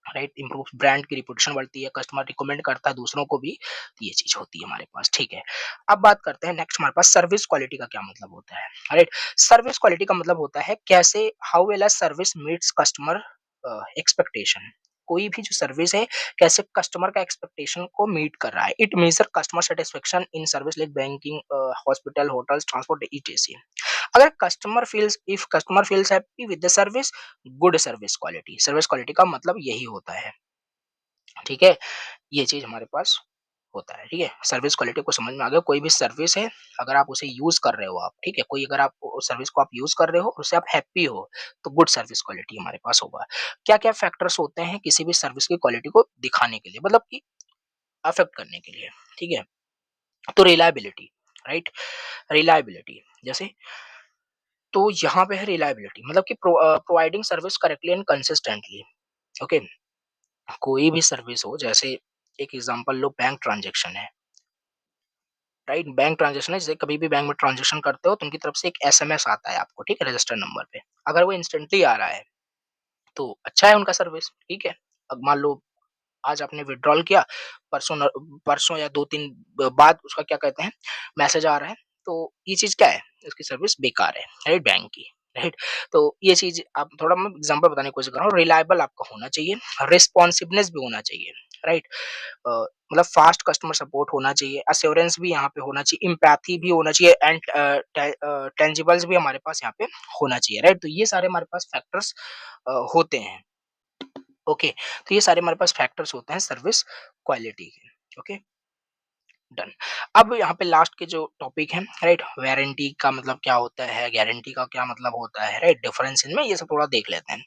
राइट। इम्प्रूव ब्रांड की रिपुटेशन बढ़ती है, कस्टमर रिकमेंड करता है दूसरों को भी, तो ये चीज होती है हमारे पास, ठीक है। अब बात करते हैं नेक्स्ट, हमारे पास सर्विस क्वालिटी का क्या मतलब होता है, राइट। सर्विस क्वालिटी का मतलब होता है कैसे, how well a service meets customer expectation. कोई भी जो सर्विस है, कैसे कस्टमर का एक्सपेक्टेशन को मीट कर रहा है। It measure customer satisfaction in service like banking, hospital, hotels, transport, ETC. अगर customer feels happy with the service, good service quality. Service quality का मतलब यही होता है, ठीक है। ये चीज हमारे पास होता है, ठीक है। सर्विस क्वालिटी को समझ में आ गया। कोई भी सर्विस है, अगर आप उसे यूज कर रहे हो आप, ठीक है, कोई अगर आप सर्विस को आप यूज कर रहे हो, उससे आप हैप्पी हो, तो गुड सर्विस क्वालिटी हमारे पास होगा। क्या क्या फैक्टर्स होते हैं किसी भी सर्विस की क्वालिटी को दिखाने के लिए, मतलब कि अफेक्ट करने के लिए, ठीक है। तो रिलायबिलिटी, राइट, रिलायबिलिटी जैसे, तो यहाँ पे है रिलायबिलिटी, मतलब कि providing service correctly and consistently, okay. कोई भी सर्विस हो, जैसे एक एग्जांपल लो, बैंक ट्रांजैक्शन है, राइट? बैंक ट्रांज़ैक्शन है, जैसे कभी भी बैंक में ट्रांज़ैक्शन करते हो तो उनकी तरफ से एक एसएमएस आता है आपको, ठीक है? रजिस्टर्ड नंबर पे। अगर वो इंस्टेंटली आ रहा है, तो अच्छा है उनका सर्विस, ठीक है? अब मान लो आज आपने विथड्रॉल किया, परसों या 2-3 बाद उसका क्या कहते हैं, मैसेज आ रहा है, तो ये चीज़ क्या है? इसकी सर्विस बेकार है, राइट? बैंक की, राइट? तो ये चीज़ आप थोड़ा मैं एग्ज़ाम्पल बताने की कोशिश कर रहा हूँ, रिलायबल आपका होना चाहिए, रिस्पॉन्सिवनेस भी होना चाहिए, राइट? मतलब फास्ट कस्टमर सपोर्ट होना चाहिए, एश्योरेंस भी यहाँ पे होना चाहिए, एम्पैथी भी होना चाहिए एंड टेंजिबल्स भी हमारे पास यहाँ पे होना चाहिए, राइट? तो ये सारे हमारे पास फैक्टर्स होते हैं। ओके, तो ये सारे हमारे पास फैक्टर्स होते हैं सर्विस क्वालिटी के। Okay, done. अब यहाँ पे लास्ट के जो टॉपिक है, राइट, वारंटी का मतलब क्या होता है, गारंटी का क्या मतलब होता है, राइट, डिफरेंस इनमें, ये सब थोड़ा देख लेते हैं।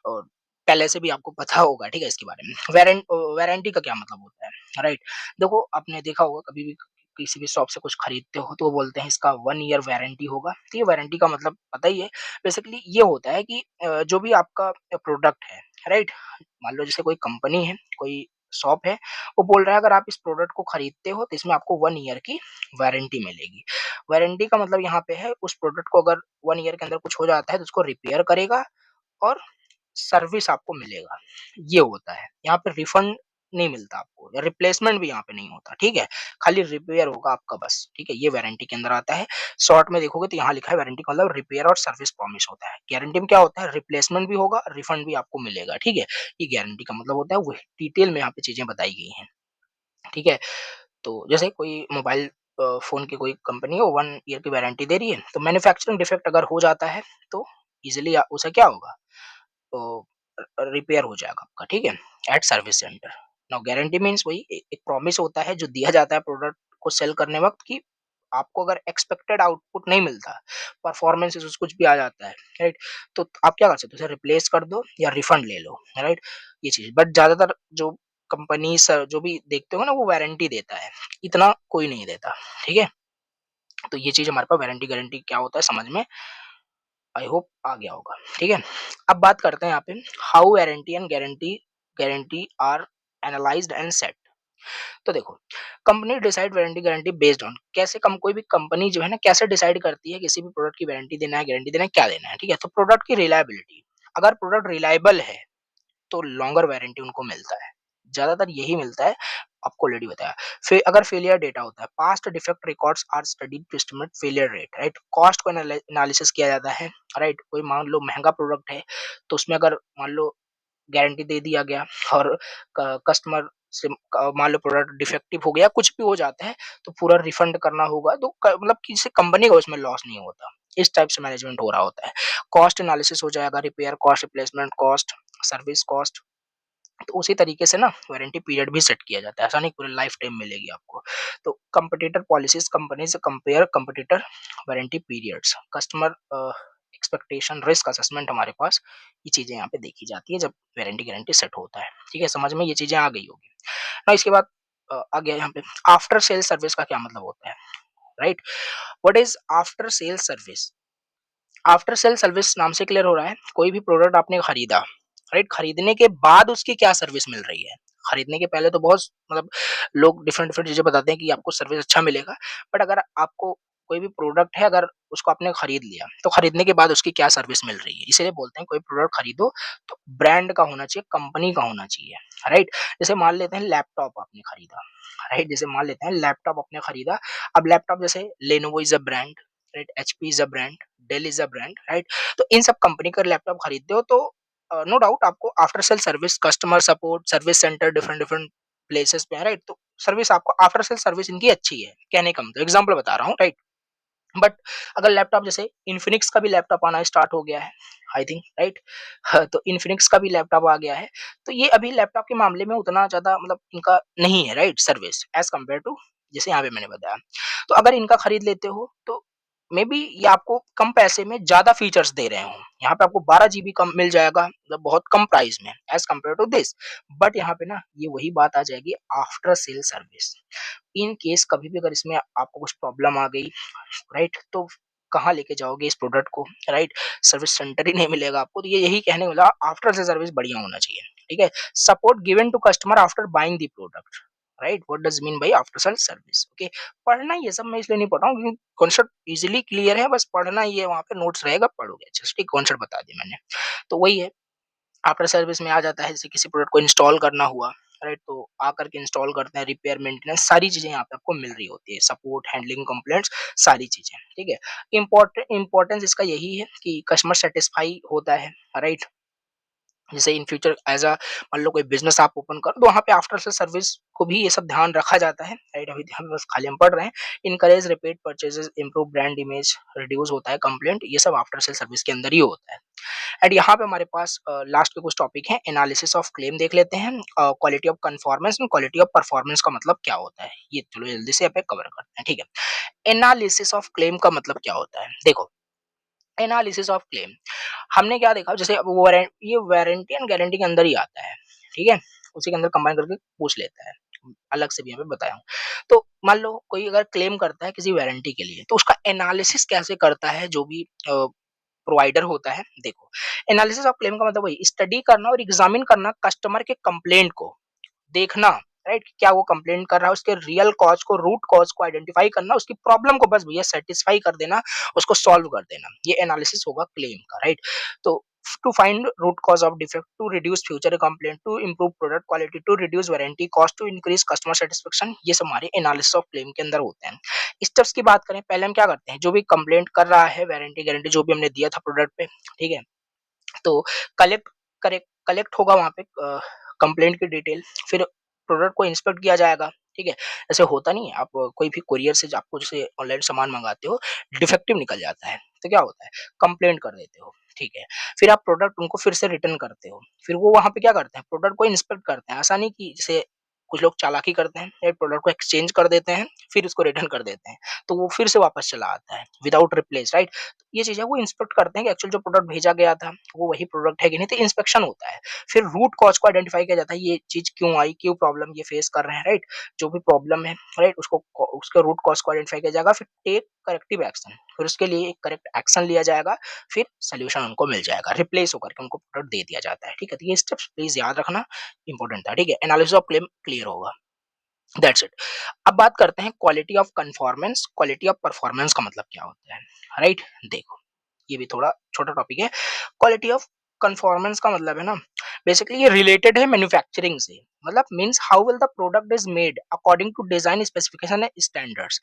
और पहले से भी आपको पता होगा, ठीक है, इसके बारे में। वारंटी का क्या मतलब होता है, राइट? देखो, आपने देखा होगा कभी भी किसी भी शॉप से कुछ खरीदते हो तो वो बोलते हैं इसका 1 ईयर वारंटी होगा। तो ये वारंटी का मतलब पता ही है। बेसिकली ये होता है कि जो भी आपका प्रोडक्ट है, राइट, मान लो जैसे कोई कंपनी है, कोई शॉप है, वो बोल रहा है अगर आप इस प्रोडक्ट को खरीदते हो तो इसमें आपको 1 ईयर की वारंटी मिलेगी। वारंटी का मतलब यहाँ पे है उस प्रोडक्ट को अगर 1 ईयर के अंदर कुछ हो जाता है तो उसको रिपेयर करेगा और सर्विस आपको मिलेगा, ये होता है। यहाँ पे रिफंड नहीं मिलता आपको या रिप्लेसमेंट भी यहाँ पे नहीं होता, ठीक है? खाली रिपेयर होगा आपका बस, ठीक है? ये वारंटी के अंदर आता है। शॉर्ट में देखोगे तो यहाँ लिखा है वारंटी का मतलब रिपेयर और सर्विस प्रॉमिस होता है। गारंटी में क्या होता है? रिप्लेसमेंट भी होगा, रिफंड भी आपको मिलेगा, ठीक है? ये गारंटी का मतलब होता है, वही डिटेल में यहाँ पे चीज़ें बताई गई हैं, ठीक है? तो जैसे कोई मोबाइल फ़ोन की कोई कंपनी है, वो 1 ईयर की वारंटी दे रही है, तो मैन्युफैक्चरिंग डिफेक्ट अगर हो जाता है, तो ईज़िली उसे क्या होगा, तो रिपेयर हो जाएगा आपका, ठीक है? At service centre. Now guarantee means वही एक प्रॉमिस होता है जो दिया जाता है प्रोडक्ट को सेल करने वक़्त कि आपको अगर एक्सपेक्टेड आउटपुट नहीं मिलता, परफॉर्मेंस इश्यूज़ कुछ भी आ जाता है, राइट? तो आप क्या कर सकते हो? उसे रिप्लेस कर दो या रिफंड ले लो, राइट? ये चीज़, बट ज़्यादातर जो कंपनीज़ जो भी देखते हो ना, वो वारंटी देता है, इतना कोई नहीं देता, ठीक है? तो ये चीज़ हमारे पास वारंटी गारंटी क्या होता है समझ में आई होप आ गया होगा, ठीक है? अब बात करते हैं यहाँ पे how warranty and guarantee guarantee are analysed and set. तो देखो, company decide warranty guarantee based on कैसे कम कोई भी कंपनी जो है ना कैसे डिसाइड करती है किसी भी प्रोडक्ट की वारंटी देना है, गारंटी देना है, क्या देना है, ठीक है? तो प्रोडक्ट की रिलायबिलिटी, अगर प्रोडक्ट रिलायबल है तो लॉन्गर वारंटी उनको मिलता है। ज़्यादातर यही मिलता है, आपको ऑलरेडी बताया। फिर अगर फेलियर डेटा होता है, past defect records are studied to estimate failure rate, right? Cost को एनालिसिस किया जाता है, राइट? कोई मान लो महँगा प्रोडक्ट है, तो उसमें अगर मान लो गारंटी दे दिया गया और कस्टमर से मान लो प्रोडक्ट डिफेक्टिव हो गया, कुछ भी हो जाता है, तो पूरा रिफंड करना होगा, तो मतलब किसी कंपनी को इसमें लॉस नहीं होता। इस टाइप से मैनेजमेंट हो रहा होता है। कॉस्ट एनालिसिस हो जाएगा, repair cost, replacement cost, service cost. तो उसी तरीके से ना वारंटी पीरियड भी सेट किया जाता है, ऐसा नहीं पूरे लाइफ टाइम मिलेगी आपको। तो कंपटीटर पॉलिसीज, कंपनी से compare competitor warranty periods, customer expectation, risk assessment, हमारे पास ये चीजें यहाँ पे देखी जाती है जब वारंटी गारंटी सेट होता है, ठीक है? समझ में ये चीजें आ गई होगी ना? इसके बाद आ गया यहाँ पे आफ्टर सेल सर्विस का क्या मतलब होता है, right? What is after sale service? After sale service नाम से क्लियर हो रहा है, कोई भी प्रोडक्ट आपने खरीदा, राइट? खरीदने के बाद उसकी क्या सर्विस मिल रही है। खरीदने के पहले तो बहुत मतलब लोग डिफरेंट डिफरेंट चीजें बताते हैं कि आपको सर्विस अच्छा मिलेगा, बट अगर आपको कोई भी प्रोडक्ट है, अगर उसको आपने खरीद लिया तो खरीदने के बाद उसकी क्या सर्विस मिल रही है, इसीलिए बोलते हैं कोई प्रोडक्ट खरीदो तो ब्रांड का होना चाहिए, कंपनी का होना चाहिए, राइट? जैसे मान लेते हैं लैपटॉप आपने खरीदा, राइट? जैसे मान लेते हैं लैपटॉप आपने खरीदा, अब लैपटॉप जैसे Lenovo is a brand, right? HP is a brand, Dell is a brand, right? तो इन सब कंपनी का लैपटॉप खरीदते हो तो नो डाउट आपको after sale service, customer support, service centre different different places पे है, राइट? तो सर्विस आपको आफ्टर सेल सर्विस इनकी अच्छी है, कहने का मतलब एग्जांपल बता रहा हूँ, राइट? बट अगर लैपटॉप जैसे इन्फिनिक्स का भी लैपटॉप आना स्टार्ट हो गया है, आई थिंक, राइट? तो इन्फिनिक्स का भी लैपटॉप आ गया है, तो ये अभी लैपटॉप के मामले में उतना ज्यादा मतलब इनका नहीं है, right, service as compare to जैसे यहाँ पे मैंने बताया। तो अगर इनका खरीद लेते हो तो मे बी ये आपको कम पैसे में ज़्यादा फीचर्स दे रहे हों। यहाँ पे आपको 12 जीबी कम मिल जाएगा, मतलब बहुत कम प्राइस में as compare to this. But यहाँ पे ना ये वही बात आ जाएगी after sale service. In case कभी भी अगर इसमें आपको कुछ प्रॉब्लम आ गई, राइट? तो कहाँ लेके जाओगे इस प्रोडक्ट को, राइट? सर्विस सेंटर ही नहीं मिलेगा आपको, तो ये यही कहने वाला आफ्टर सेल सर्विस बढ़िया होना चाहिए, ठीक है? Support given to customer after buying the product. Right, what does mean by after sale service. Okay, पढ़ना ये सब मैं इसलिए नहीं पढ़ रहा हूँ क्योंकि कॉन्सेप्ट इजीली क्लियर है, बस पढ़ना ही है, वहाँ पे नोट्स रहेगा पढ़ोगे, जस्ट एक कॉन्सेप्ट बता दिया मैंने। तो वही है, आफ्टर सर्विस में आ जाता है, जैसे किसी प्रोडक्ट को इंस्टॉल करना हुआ, राइट, तो आकर के इंस्टॉल करते हैं, रिपेयर मेंटेनेंस सारी चीजें यहाँ पे आपको मिल रही होती है, सपोर्ट हैंडलिंग कंप्लेंट्स सारी चीजें, ठीक है। इंपॉर्टेंस इसका यही है कि कस्टमर सेटिस्फाई होता है, राइट। जैसे इन फ्यूचर एज अ मान लो कोई बिजनेस आप ओपन करो तो वहाँ पे आफ्टर सेल सर्विस को भी ये सब ध्यान रखा जाता है, राइट। अभी हम बस खाली हम पढ़ रहे हैं, encourage repeat purchases, improve brand image, reduce होता है कंप्लेंट, ये सब आफ्टर सेल सर्विस के अंदर ही होता है। एंड यहाँ पे हमारे पास लास्ट के कुछ टॉपिक हैं, एनालिसिस ऑफ क्लेम देख लेते हैं, quality of conformance and quality of performance का मतलब क्या होता है, ये चलो जल्दी से यहाँ पे कवर करते हैं, ठीक है। एनालिसिस ऑफ क्लेम का मतलब क्या होता है, देखो, एनालिसिस ऑफ क्लेम हमने क्या देखा, जैसे अब ये वारंटी एंड गारंटी के अंदर ही आता है, ठीक है, उसी के अंदर कंबाइन करके पूछ लेता है, अलग से भी यहाँ पे बताया हूँ। तो मान लो कोई अगर क्लेम करता है किसी वारंटी के लिए, तो उसका एनालिसिस कैसे करता है जो भी प्रोवाइडर होता है, देखो, एनालिसिस ऑफ क्लेम का मतलब वही स्टडी करना और एग्जामिन करना कस्टमर के कंप्लेंट को, देखना, राइट, क्या वो कंप्लेंट कर रहा है, उसके रियल कॉज को, रूट कॉज को आइडेंटिफाई करना, उसकी प्रॉब्लम को बस भैया सेटिस्फाई कर देना, उसको सॉल्व कर देना, ये एनालिसिस होगा क्लेम का, राइट। तो to find root cause of defect, to reduce future complaint, to improve product quality, to reduce warranty cost, to increase customer satisfaction, ये सब हमारे एनालिसिस ऑफ क्लेम के अंदर होते हैं। स्टेप्स की बात करें, पहले हम क्या करते हैं, जो भी कंप्लेंट कर रहा है, वारंटी गारंटी जो भी हमने दिया था प्रोडक्ट पे, ठीक है, तो कलेक्ट होगा वहाँ पे कंप्लेंट की डिटेल, फिर प्रोडक्ट को इंस्पेक्ट किया जाएगा, ठीक है। ऐसे होता नहीं है, आप कोई भी कुरियर से आपको जैसे ऑनलाइन सामान मंगाते हो, डिफेक्टिव निकल जाता है, तो क्या होता है, कंप्लेंट कर देते हो, ठीक है। फिर आप प्रोडक्ट उनको फिर से रिटर्न करते हो, फिर वो वहाँ पे क्या करते हैं, प्रोडक्ट को इंस्पेक्ट करते हैं, ऐसा नहीं कि जैसे कुछ लोग चालाकी करते हैं, एक प्रोडक्ट को एक्सचेंज कर देते हैं, फिर उसको रिटर्न कर देते हैं, तो वो फिर से वापस चला आता है विदाउट रिप्लेस, राइट। ये चीज़ है, वो इंस्पेक्ट करते हैं कि एक्चुअल जो प्रोडक्ट भेजा गया था, वो वही प्रोडक्ट है कि नहीं, तो इंस्पेक्शन होता है। फिर रूट कॉज़ को आइडेंटिफाई किया जाता है, ये चीज़ क्यों आई, क्यों प्रॉब्लम ये फेस कर रहे हैं, राइट? जो भी प्रॉब्लम है, राइट? उसके रूट कॉज़ को आइडेंटिफाई किया जाएगा, फिर टेक करेक्टिव एक्शन, फिर उसके लिए एक करेक्ट एक्शन लिया जाएगा, फिर सॉल्यूशन उनको मिल जाएगा, रिप्लेस होकर के उनको प्रोडक्ट दे दिया जाता है, ठीक है? तो ये स्टेप्स प्लीज़ याद रखना, इंपॉर्टेंट था, ठीक है? एनालिसिस ऑफ क्लेम क्लियर होगा, दैट्स इट। अब बात करते हैं quality of conformance, quality of performance का मतलब क्या होता है, राइट? देखो, ये भी थोड़ा छोटा टॉपिक है। क्वालिटी ऑफ कन्फॉर्मेंस का मतलब है ना, बेसिकली ये रिलेटेड है मैन्युफैक्चरिंग से, मतलब means how well the product is made according to design specification and standards.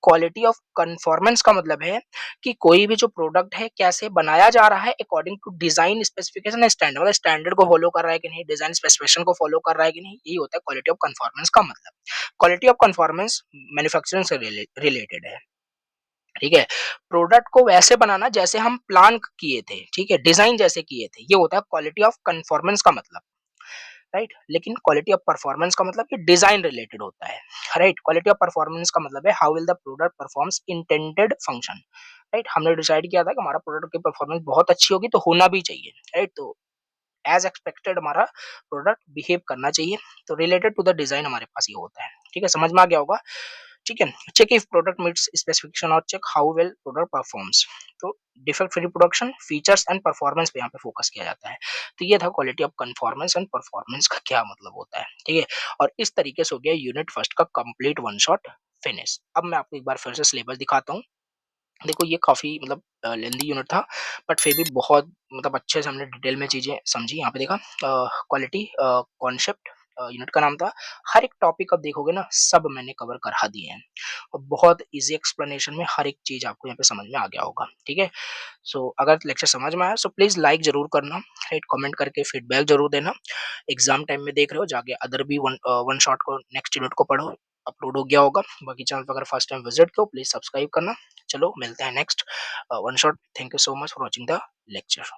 Quality of conformance का मतलब है कि कोई भी जो प्रोडक्ट है कैसे बनाया जा रहा है according to design specification and standard, मतलब स्टैंडर्ड को फॉलो कर रहा है कि नहीं, डिजाइन स्पेसिफिकेशन को फॉलो कर रहा है कि नहीं, यही होता है क्वालिटी ऑफ कन्फॉर्मेंस का मतलब। क्वालिटी ऑफ कन्फॉर्मेंस मैन्युफैक्चरिंग से रिलेटेड है, ठीक है। प्रोडक्ट को वैसे बनाना जैसे हम प्लान किए थे, ठीक है, डिजाइन जैसे किए थे, ये होता है क्वालिटी ऑफ कन्फॉर्मेंस का मतलब, राइट। लेकिन क्वालिटी ऑफ परफॉर्मेंस का मतलब ये डिजाइन रिलेटेड होता है, राइट। क्वालिटी ऑफ परफॉर्मेंस का मतलब है how will the product performs intended function, right. हमने डिसाइड किया था कि हमारा प्रोडक्ट की परफॉर्मेंस बहुत अच्छी होगी तो होना भी चाहिए, राइट। तो एज एक्सपेक्टेड हमारा प्रोडक्ट बिहेव करना चाहिए, तो रिलेटेड टू द डिजाइन हमारे पास ये होता है, ठीक है, समझ में आ गया होगा, ठीक है। Check if product meets specification और check how well product performs. तो defect free production, features and performance पे यहाँ पे फोकस किया जाता है। तो ये था quality of conformance and performance का क्या मतलब होता है, ठीक है। और इस तरीके से हो गया यूनिट फर्स्ट का कंप्लीट वन शॉट फिनिश। अब मैं आपको एक बार फिर से सिलेबस दिखाता हूँ। देखो, ये काफ़ी मतलब लेंथी यूनिट था, बट फिर भी बहुत मतलब अच्छे से हमने डिटेल में चीज़ें समझी। यहाँ पे देखा क्वालिटी कॉन्सेप्ट यूनिट का नाम था। हर एक टॉपिक अब देखोगे ना, सब मैंने कवर करा दिए हैं और बहुत ईज़ी एक्सप्लेनेशन में हर एक चीज़ आपको यहाँ पे समझ में आ गया होगा, ठीक है। सो अगर लेक्चर समझ में आया सो प्लीज़ लाइक ज़रूर करना, राइट, कमेंट करके फीडबैक ज़रूर देना। एग्ज़ाम टाइम में देख रहे हो, जाके अदर भी वन शॉट को नेक्स्ट यूनिट को पढ़ो, अपलोड हो गया होगा। बाकी चैनल पे अगर फर्स्ट टाइम विज़िट किया हो प्लीज़ सब्सक्राइब करना। चलो मिलते हैं next one shot. Thank you so much for watching the lecture.